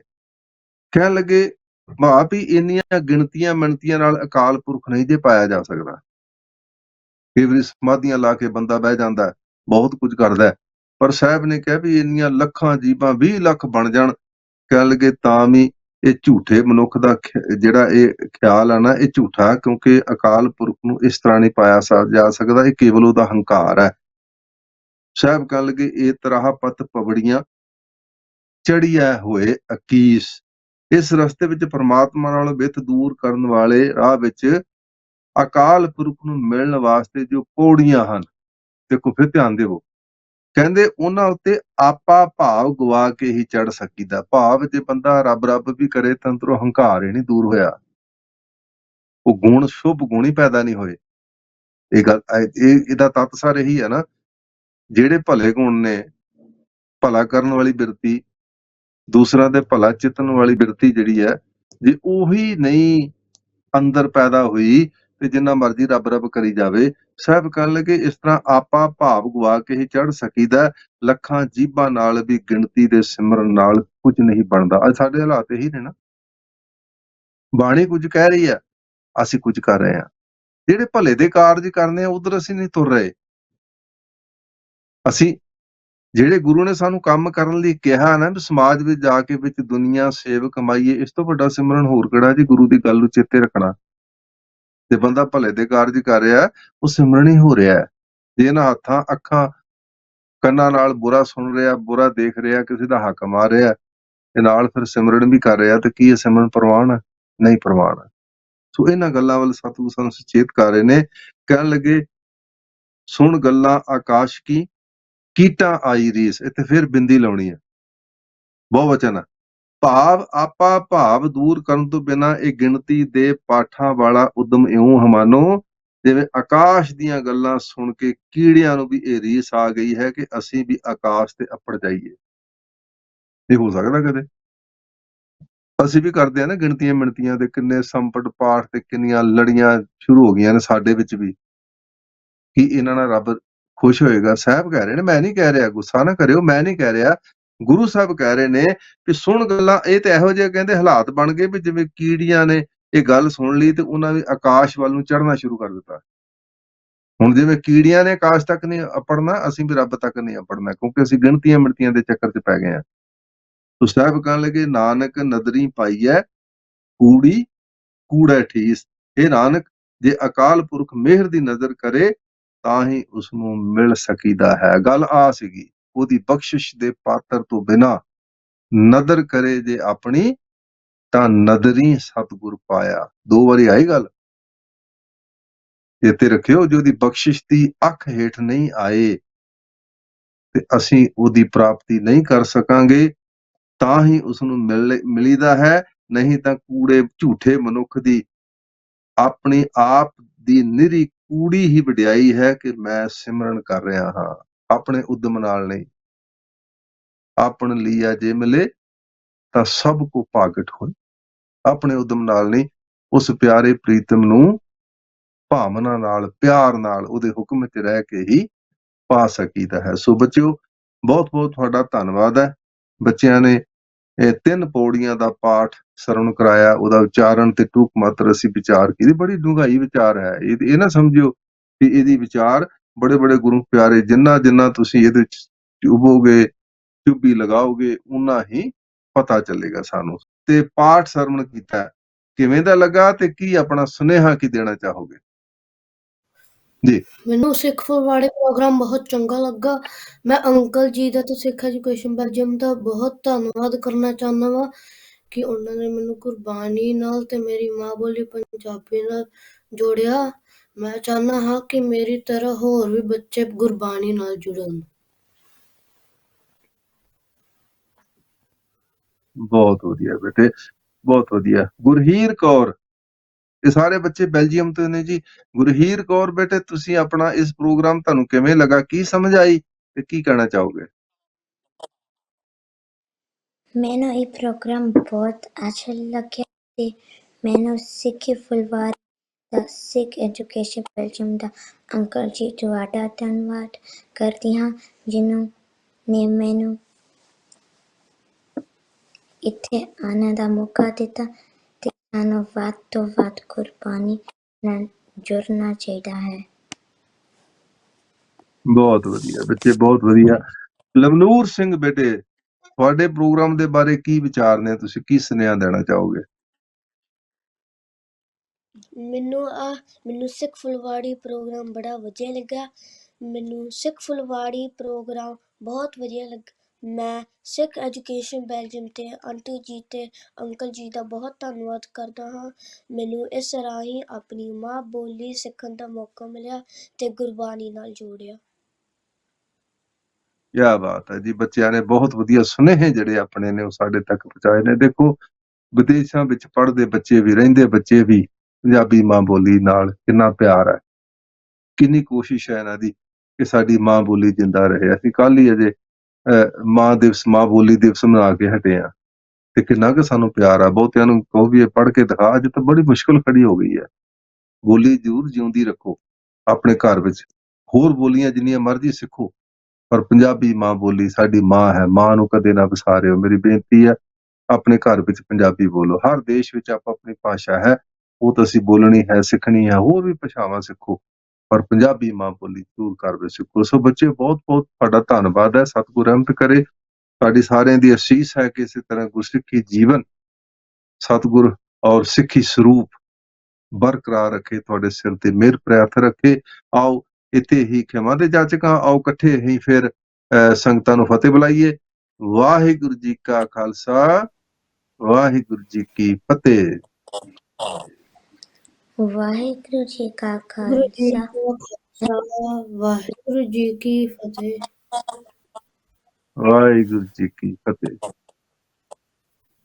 ਕਹਿਣ ਲੱਗੇ ਭਾਵ ਵੀ ਇੰਨੀਆਂ ਗਿਣਤੀਆਂ ਮਿਣਤੀਆਂ ਨਾਲ ਅਕਾਲ ਪੁਰਖ ਨਹੀਂ ਜੇ ਪਾਇਆ ਜਾ ਸਕਦਾ। ਕਈ ਵਾਰੀ ਸਮਾਧੀਆਂ ਲਾ ਕੇ ਬੰਦਾ ਬਹਿ ਜਾਂਦਾ, ਬਹੁਤ ਕੁਝ ਕਰਦਾ, ਪਰ ਸਾਹਿਬ ਨੇ ਕਿਹਾ ਵੀ ਇੰਨੀਆਂ ਲੱਖਾਂ ਜੀਬਾਂ 20 ਲੱਖ ਬਣ ਜਾਣ, ਕਹਿਣ ਲੱਗੇ ਤਾਂ ਵੀ ਇਹ ਝੂਠੇ ਮਨੁੱਖ ਦਾ ਜਿਹੜਾ ਇਹ ਖਿਆਲ ਆ ਨਾ, ਇਹ ਝੂਠਾ, ਕਿਉਂਕਿ ਅਕਾਲ ਪੁਰਖ ਨੂੰ ਇਸ ਤਰ੍ਹਾਂ ਨਹੀਂ ਪਾਇਆ ਜਾ ਸਕਦਾ। ਇਹ ਕੇਵਲ ਉਹਦਾ ਹੰਕਾਰ ਹੈ। ਸਾਹਿਬ ਕਹਿਣ ਲੱਗੇ ਇਹ ਤਰਾਹ ਪਤ ਪਵੜੀਆਂ ਚੜੀਐ ਹੋਏ ਅਕੀਸ। ਇਸ ਰਸਤੇ ਵਿੱਚ ਪ੍ਰਮਾਤਮਾ ਨਾਲ ਵਿੱਥ ਦੂਰ ਕਰਨ ਵਾਲੇ ਰਾਹ ਵਿੱਚ ਅਕਾਲ ਪੁਰਖ ਨੂੰ ਮਿਲਣ ਵਾਸਤੇ ਜੋ ਪੌੜੀਆਂ ਹਨ, ਦੇਖੋ ਫਿਰ ਧਿਆਨ ਦੇਵੋ, ਕਹਿੰਦੇ ਉਹਨਾਂ ਉੱਤੇ ਆਪਾ ਭਾਵ ਗਵਾ ਕੇ ਹੀ ਚੜ ਸਕੀਦਾ। ਭਾਵ ਜੇ ਬੰਦਾ ਰੱਬ ਰੱਬ ਵੀ ਕਰੇ ਤਾਂ ਅੰਦਰੋਂ ਹੰਕਾਰ ਹੀ ਨਹੀਂ ਦੂਰ ਹੋਇਆ, ਉਹ ਗੁਣ ਸ਼ੁਭ ਗੁਣ ਹੀ ਪੈਦਾ ਨਹੀਂ ਹੋਏ। ਇਹ ਗੱਲ ਇਹਦਾ ਤੱਤ ਸਾਰ ਇਹੀ ਹੈ ਨਾ, ਜਿਹੜੇ ਭਲੇ ਗੁਣ ਨੇ, ਭਲਾ ਕਰਨ ਵਾਲੀ ਬਿਰਤੀ, ਦੂਸਰਾ ਦੇ ਭਲਾ ਚਿਤਨ ਵਾਲੀ ਬਿਰਤੀ ਜਿਹੜੀ ਹੈ, ਜੇ ਉਹੀ ਨਹੀਂ ਅੰਦਰ ਪੈਦਾ ਹੋਈ ਤੇ ਜਿੰਨਾ ਮਰਜ਼ੀ ਰੱਬ ਰੱਬ ਕਰੀ ਜਾਵੇ, ਸਾਹਿਬ ਕਹਿਣ ਲੱਗੇ ਇਸ ਤਰ੍ਹਾਂ ਆਪਾ ਭਾਵ ਗਵਾ ਕੇ ਹੀ ਚੜ ਸਕੀਦਾ। ਲੱਖਾਂ ਜੀਭਾਂ ਨਾਲ ਵੀ ਗਿਣਤੀ ਦੇ ਸਿਮਰਨ ਨਾਲ ਕੁਝ ਨਹੀਂ ਬਣਦਾ। ਅੱਜ ਸਾਡੇ ਹਾਲਾਤ ਇਹੀ ਨੇ ਨਾ, ਬਾਣੀ ਕੁਝ ਕਹਿ ਰਹੀ ਹੈ, ਅਸੀਂ ਕੁਝ ਕਰ ਰਹੇ ਹਾਂ। ਜਿਹੜੇ ਭਲੇ ਦੇ ਕਾਰਜ ਕਰਨੇ ਆ ਉਧਰ ਅਸੀਂ ਨਹੀਂ ਤੁਰ ਰਹੇ। ਅਸੀਂ ਜਿਹੜੇ ਗੁਰੂ ਨੇ ਸਾਨੂੰ ਕੰਮ ਕਰਨ ਲਈ ਕਿਹਾ ਨਾ, ਵੀ ਸਮਾਜ ਵਿੱਚ ਜਾ ਕੇ ਵਿੱਚ ਦੁਨੀਆ ਸੇਵ ਕਮਾਈਏ, ਇਸ ਤੋਂ ਵੱਡਾ ਸਿਮਰਨ ਹੋਰ ਕਿਹੜਾ ਜੀ? ਗੁਰੂ ਦੀ ਗੱਲ ਨੂੰ ਚੇਤੇ ਰੱਖਣਾ। ਜੇ ਬੰਦਾ ਭਲੇ ਦੇ ਕਾਰਜ ਕਰ ਰਿਹਾ, ਉਹ ਸਿਮਰਨ ਹੀ ਹੋ ਰਿਹਾ। ਜੇ ਇਹਨਾਂ ਹੱਥਾਂ ਅੱਖਾਂ ਕੰਨਾਂ ਨਾਲ ਬੁਰਾ ਸੁਣ ਰਿਹਾ, ਬੁਰਾ ਦੇਖ ਰਿਹਾ, ਕਿਸੇ ਦਾ ਹੱਕ ਮਾਰ ਰਿਹਾ ਤੇ ਨਾਲ ਫਿਰ ਸਿਮਰਨ ਵੀ ਕਰ ਰਿਹਾ, ਤੇ ਕੀ ਇਹ ਸਿਮਰਨ ਪ੍ਰਵਾਨ ਹੈ? ਨਹੀਂ ਪ੍ਰਵਾਨ ਹੈ। ਸੋ ਇਹਨਾਂ ਗੱਲਾਂ ਵੱਲ ਸਤਿਗੁਰੂ ਸਾਨੂੰ ਸੁਚੇਤ ਕਰ ਰਹੇ ਨੇ। ਕਹਿਣ ਲੱਗੇ ਸੁਣ ਗੱਲਾਂ ਆਕਾਸ਼ ਕੀ ਕੀਟਾਂ ਆਈ ਰੀਸ। ਇੱਥੇ ਫਿਰ ਬਿੰਦੀ ਲਾਉਣੀ ਹੈ, ਬਹੁਵਚਨ ਹੈ। ਭਾਵ ਆਪਾ ਭਾਵ ਦੂਰ ਕਰਨ ਤੋਂ ਬਿਨਾਂ ਇਹ ਗਿਣਤੀ ਦੇ ਪਾਠਾਂ ਵਾਲਾ ਉਦਮ ਇਉਂ ਹਮਾਨੋ ਜਿਵੇਂ ਆਕਾਸ਼ ਦੀਆਂ ਗੱਲਾਂ ਸੁਣ ਕੇ ਕੀੜਿਆਂ ਨੂੰ ਵੀ ਇਹ ਰੀਸ ਆ ਗਈ ਹੈ ਕਿ ਅਸੀਂ ਵੀ ਆਕਾਸ਼ ਤੇ ਅੱਪੜ ਜਾਈਏ। ਇਹ ਹੋ ਸਕਦਾ ਕਦੇ? ਅਸੀਂ ਵੀ ਕਰਦੇ ਹਾਂ ਨਾ ਗਿਣਤੀਆਂ ਮਿਣਤੀਆਂ ਦੇ, ਕਿੰਨੇ ਸੰਪਟ ਪਾਠ ਤੇ ਕਿੰਨੀਆਂ ਲੜੀਆਂ ਸ਼ੁਰੂ ਹੋ ਗਈਆਂ ਨੇ ਸਾਡੇ ਵਿੱਚ ਵੀ, ਕਿ ਇਹਨਾਂ ਨਾਲ ਰੱਬ ਖੁਸ਼ ਹੋਏਗਾ। ਸਾਹਿਬ ਕਹਿ ਰਹੇ ਨੇ, ਮੈਂ ਨਹੀਂ ਕਹਿ ਰਿਹਾ, ਗੁੱਸਾ ਨਾ ਕਰਿਓ, ਮੈਂ ਨਹੀਂ ਕਹਿ ਰਿਹਾ, ਗੁਰੂ ਸਾਹਿਬ ਕਹਿ ਰਹੇ ਨੇ ਕਿ ਸੁਣ ਗੱਲਾਂ। ਇਹ ਤੇ ਇਹੋ ਜਿਹੇ ਕਹਿੰਦੇ ਹਾਲਾਤ ਬਣ ਗਏ ਵੀ ਜਿਵੇਂ ਕੀੜੀਆਂ ਨੇ ਇਹ ਗੱਲ ਸੁਣ ਲਈ ਤੇ ਉਹਨਾਂ ਵੀ ਆਕਾਸ਼ ਵੱਲ ਨੂੰ ਚੜ੍ਹਨਾ ਸ਼ੁਰੂ ਕਰ ਦਿੱਤਾ। ਹੁਣ ਜਿਵੇਂ ਕੀੜੀਆਂ ਨੇ ਆਕਾਸ਼ ਤੱਕ ਨਹੀਂ ਅੱਪੜਨਾ, ਅਸੀਂ ਵੀ ਰੱਬ ਤੱਕ ਨਹੀਂ ਅੱਪੜਨਾ, ਕਿਉਂਕਿ ਅਸੀਂ ਗਿਣਤੀਆਂ ਮਿਣਤੀਆਂ ਦੇ ਚੱਕਰ 'ਚ ਪੈ ਗਏ ਹਾਂ। ਤੋ ਸਾਹਿਬ ਕਹਿਣ ਲੱਗੇ ਨਾਨਕ ਨਦਰੀ ਪਾਈਐ ਕੂੜੀ ਕੂੜਾ ਠੀਸ। ਇਹ ਨਾਨਕ, ਜੇ ਅਕਾਲ ਪੁਰਖ ਮਿਹਰ ਦੀ ਨਜ਼ਰ ਕਰੇ ਤਾਂ ਹੀ ਉਸਨੂੰ ਮਿਲ ਸਕੀਦਾ ਹੈ। ਗੱਲ ਆ ਸੀਗੀ, ਉਹਦੀ ਬਖਸ਼ਿਸ਼ ਦੇ ਪਾਤਰ ਤੋਂ ਬਿਨਾਂ ਨਦਰ ਕਰੇ ਜੇ ਆਪਣੀ ਤਾਂ ਨਦਰੀ ਸਤਿਗੁਰ ਪਾਇਆ। 2 ਵਾਰੀ ਆਈ ਗੱਲ, ਚੇਤੇ ਰੱਖਿਓ। ਜੇ ਉਹਦੀ ਬਖਸ਼ਿਸ਼ ਦੀ ਅੱਖ ਹੇਠ ਨਹੀਂ ਆਏ ਤੇ ਅਸੀਂ ਉਹਦੀ ਪ੍ਰਾਪਤੀ ਨਹੀਂ ਕਰ ਸਕਾਂਗੇ, ਤਾਂ ਹੀ ਉਸਨੂੰ ਮਿਲੀਦਾ ਹੈ। ਨਹੀਂ ਤਾਂ ਕੂੜੇ ਝੂਠੇ ਮਨੁੱਖ ਦੀ ਆਪਣੀ ਆਪ ਦੀ ਨਿਰੀ ਕੂੜੀ ਹੀ ਵਡਿਆਈ ਹੈ ਕਿ ਮੈਂ ਸਿਮਰਨ ਕਰ ਰਿਹਾ ਹਾਂ, ਆਪਣੇ ਉਦਮ ਨਾਲ ਨਹੀਂ। ਆਪਣ ਲੀਆ ਜੇ ਮਿਲੇ ਤਾਂ ਸਭ ਕੋ ਭਾਗਟ ਹੋਏ। ਆਪਣੇ ਉਦਮ ਨਾਲ ਨਹੀਂ, ਉਸ ਪਿਆਰੇ ਪ੍ਰੀਤਮ ਨੂੰ ਭਾਵਨਾ ਨਾਲ, ਪਿਆਰ ਨਾਲ, ਉਹਦੇ ਹੁਕਮ 'ਚ ਰਹਿ ਕੇ ਹੀ ਪਾ ਸਕੀਦਾ ਹੈ। ਸੋ ਬੱਚਿਓ, ਬਹੁਤ ਬਹੁਤ ਤੁਹਾਡਾ ਧੰਨਵਾਦ ਹੈ। ਬੱਚਿਆਂ ਨੇ ਇਹ 3 ਪੌੜੀਆਂ ਦਾ ਪਾਠ ਸਰਵਣ ਕਰਾਇਆ, ਉਹਦਾ ਉਚਾਰਨ ਤੇ ਟੂਕ ਮਾਤਰ ਅਸੀਂ ਵਿਚਾਰ ਕੀਤੀ। ਬੜੀ ਡੂੰਘਾਈ ਵਿਚਾਰ ਹੈ। ਇਹ ਨਾ ਸਮਝਿਓ ਕਿ ਇਹਦੀ ਵਿਚਾਰ ਬੜੇ ਬੜੇ ਗੁਰੂ ਪਿਆਰੇ, ਜਿੰਨਾ ਤੁਸੀਂ ਇਹਦੇ ਵਿੱਚ ਚੁਭੋਗੇ, ਚੁੱਭੀ ਲਗਾਓਗੇ, ਉਨਾ ਹੀ ਪਤਾ ਚੱਲੇਗਾ ਸਾਨੂੰ। ਤੇ ਪਾਠ ਸਰਵਣ ਕੀਤਾ, ਕਿਵੇਂ ਦਾ ਲੱਗਾ ਤੇ ਕੀ ਆਪਣਾ ਸੁਨੇਹਾ ਕੀ ਦੇਣਾ ਚਾਹੋਗੇ ਜੀ? ਮੈਨੂੰ ਸਿੱਖ ਫੁਲਵਾੜੇ ਪ੍ਰੋਗਰਾਮ ਬਹੁਤ ਚੰਗਾ ਲੱਗਾ। ਮੈਂ ਅੰਕਲ ਜੀ ਦਾ ਤੇ ਸਿੱਖ ਐਜੂਕੇਸ਼ਨ ਬੈਲਜੀਅਮ ਦਾ ਬਹੁਤ ਧੰਨਵਾਦ ਕਰਨਾ ਚਾਹੁੰਦਾ ਵਾਂ ਕਿ ਉਹਨਾਂ ਨੇ ਮੈਨੂੰ ਗੁਰਬਾਣੀ ਨਾਲ ਤੇ ਮੇਰੀ ਮਾਂ ਬੋਲੀ ਪੰਜਾਬੀ ਨਾਲ ਜੋੜਿਆ। ਮੈਂ ਚਾਹੁੰਦਾ ਹਾਂ ਕਿ ਮੇਰੀ ਤਰ੍ਹਾਂ ਹੋਰ ਵੀ ਬੱਚੇ ਗੁਰਬਾਣੀ ਨਾਲ ਜੁੜਨ। ਬਹੁਤ ਵਧੀਆ ਬੇਟੇ, ਬਹੁਤ ਵਧੀਆ। ਗੁਰਹੀਰ ਕੌਰ, ਇਹ ਸਾਰੇ ਬੱਚੇ ਬੈਲਜੀਅਮ ਤੋਂ ਨੇ ਜੀ। ਗੁਰਹੀਰ ਕੌਰ ਬੇਟੇ, ਤੁਸੀਂ ਆਪਣਾ ਇਸ ਪ੍ਰੋਗਰਾਮ ਤੁਹਾਨੂੰ ਕਿਵੇਂ ਲੱਗਾ, ਕੀ ਸਮਝ ਆਈ ਤੇ ਕੀ ਕਹਿਣਾ ਚਾਹੋਗੇ? ਮੈਨੂੰ ਇਹ ਪ੍ਰੋਗਰਾਮ ਬਹੁਤ ਅੱਛਾ ਲੱਗਿਆ ਤੇ ਮੈਨੂੰ ਸਿੱਖ ਫੁਲਵਾੜੀ ਦਾ, ਸਿੱਖ ਐਜੂਕੇਸ਼ਨ ਬੈਲਜੀਅਮ ਦਾ ਅੰਕਲ ਜੀ ਤੁਹਾਡਾ ਧੰਨਵਾਦ ਕਰਦੀ ਹਾਂ, ਜਿਨ੍ਹਾਂ ਨੇ ਮੈਨੂੰ ਇੱਥੇ ਆਉਣ ਦਾ ਮੌਕਾ ਦਿੱਤਾ ਤੇ ਸਾਨੂੰ ਵੱਧ ਤੋਂ ਵੱਧ ਗੁਰਬਾਣੀ ਨਾਲ ਜੁੜਨਾ ਚਾਹੀਦਾ ਹੈ। ਬਹੁਤ ਵਧੀਆ ਬੱਚੇ, ਬਹੁਤ ਵਧੀਆ। ਲਵਨੂਰ ਸਿੰਘ ਬੇਟੇ, ਤੁਹਾਡੇ ਪ੍ਰੋਗਰਾਮ ਦੇ ਬਾਰੇ ਕੀ ਵਿਚਾਰ ਨੇ, ਤੁਸੀਂ ਕੀ ਸੁਨੇਹਾ ਦੇਣਾ ਚਾਹੋਗੇ? ਮੈਨੂੰ ਸਿੱਖ ਫੁਲਵਾੜੀ ਪ੍ਰੋਗਰਾਮ ਬੜਾ ਵਧੀਆ ਲੱਗਾ। ਮੈਨੂੰ ਸਿੱਖ ਫੁਲਵਾੜੀ ਪ੍ਰੋਗਰਾਮ ਬਹੁਤ ਵਧੀਆ ਲੱਗਾ। ਮੈਂ ਸਿੱਖ ਐਜੂਕੇਸ਼ਨ ਬੈਲਜੀਅਮ ਤੇ ਆਂਟੀ ਜੀ ਤੇ ਅੰਕਲ ਜੀ ਦਾ ਬਹੁਤ ਧੰਨਵਾਦ ਕਰਦਾ ਹਾਂ। ਮੈਨੂੰ ਇਸ ਰਾਹੀਂ ਆਪਣੀ ਮਾਂ ਬੋਲੀ ਸਿੱਖਣ ਦਾ ਮੌਕਾ ਮਿਲਿਆ ਤੇ ਗੁਰਬਾਣੀ ਨਾਲ ਜੋੜਿਆ। ਕਿਆ ਬਾਤ ਹੈ ਜੀ, ਬੱਚਿਆਂ ਨੇ ਬਹੁਤ ਵਧੀਆ ਸੁਨੇਹੇ ਜਿਹੜੇ ਆਪਣੇ ਨੇ ਉਹ ਸਾਡੇ ਤੱਕ ਪਹੁੰਚਾਏ ਨੇ। ਦੇਖੋ ਵਿਦੇਸ਼ਾਂ ਵਿੱਚ ਪੜ੍ਹਦੇ ਬੱਚੇ ਵੀ, ਰਹਿੰਦੇ ਬੱਚੇ ਵੀ ਪੰਜਾਬੀ ਮਾਂ ਬੋਲੀ ਨਾਲ ਕਿੰਨਾ ਪਿਆਰ ਹੈ, ਕਿੰਨੀ ਕੋਸ਼ਿਸ਼ ਹੈ ਇਹਨਾਂ ਦੀ ਕਿ ਸਾਡੀ ਮਾਂ ਬੋਲੀ ਜਿੰਦਾ ਰਹੇ। ਅਸੀਂ ਕੱਲ ਹੀ ਅਜੇ ਮਾਂ ਦਿਵਸ, ਮਾਂ ਬੋਲੀ ਦਿਵਸ ਮਨਾ ਕੇ ਹਟੇ ਆ ਤੇ ਕਿੰਨਾ ਕੁ ਸਾਨੂੰ ਪਿਆਰ ਆ। ਬਹੁਤਿਆਂ ਨੂੰ ਕਹੋ ਵੀ ਇਹ ਪੜ੍ਹ ਕੇ ਦਿਖਾ, ਅੱਜ ਤਾਂ ਬੜੀ ਮੁਸ਼ਕਲ ਖੜੀ ਹੋ ਗਈ ਹੈ। ਬੋਲੀ ਜ਼ਰੂਰ ਜਿਉਂਦੀ ਰੱਖੋ ਆਪਣੇ ਘਰ ਵਿੱਚ, ਹੋਰ ਬੋਲੀਆਂ ਜਿੰਨੀਆਂ ਮਰਜ਼ੀ ਸਿੱਖੋ, ਪਰ ਪੰਜਾਬੀ ਮਾਂ ਬੋਲੀ ਸਾਡੀ ਮਾਂ ਹੈ, ਮਾਂ ਨੂੰ ਕਦੇ ਨਾ ਵਿਸਾਰਿਓ। ਮੇਰੀ ਬੇਨਤੀ ਹੈ ਆਪਣੇ ਘਰ ਵਿੱਚ ਪੰਜਾਬੀ ਬੋਲੋ। ਹਰ ਦੇਸ਼ ਵਿੱਚ ਆਪੋ ਆਪਣੀ ਭਾਸ਼ਾ ਹੈ, ਉਹ ਤਾਂ ਅਸੀਂ ਬੋਲਣੀ ਹੈ, ਸਿੱਖਣੀ ਹੈ। ਹੋਰ ਵੀ ਭਾਸ਼ਾਵਾਂ ਸਿੱਖੋ, ਪਰ ਪੰਜਾਬੀ ਮਾਂ ਬੋਲੀ ਜ਼ਰੂਰ ਘਰ ਵਿੱਚ ਸਿੱਖੋ। ਸੋ ਬੱਚੇ ਬਹੁਤ ਬਹੁਤ ਤੁਹਾਡਾ ਧੰਨਵਾਦ ਹੈ। ਸਤਿਗੁਰ ਰਹਿਮਤ ਕਰੇ, ਤੁਹਾਡੀ ਸਾਰਿਆਂ ਦੀ ਅਸੀਸ ਹੈ ਕਿ ਇਸੇ ਤਰ੍ਹਾਂ ਗੁਰਸਿੱਖੀ ਜੀਵਨ, ਸਤਿਗੁਰ ਔਰ ਸਿੱਖੀ ਸਰੂਪ ਬਰਕਰਾਰ ਰੱਖੇ, ਤੁਹਾਡੇ ਸਿਰ ਤੇ ਮਿਹਰ ਭਰਿਆ ਹੱਥ ਰੱਖੇ। ਆਓ ਇੱਥੇ ਹੀ ਖਿਮਾ ਦੇ ਜਾਚਕਾਂ, ਆਓ ਇਕੱਠੇ ਹੀ ਫਿਰ ਸੰਗਤਾਂ ਨੂੰ ਫਤਿਹ ਬੁਲਾਈਏ। ਵਾਹਿਗੁਰੂ ਜੀ ਕਾ ਖਾਲਸਾ, ਵਾਹਿਗੁਰੂ ਜੀ ਕੀ ਫਤਿਹ। ਵਾਹਿਗੁਰੂ ਜੀ ਕਾ ਗੁਰੂ ਜੀ ਖਾਲਸਾ, ਕਾ ਖਾਲਸਾ, ਵਾਹਿਗੁਰੂ ਜੀ ਕੀ ਫਤਿਹ। ਵਾਹਿਗੁਰੂ ਜੀ ਕੀ ਫਤਿਹ।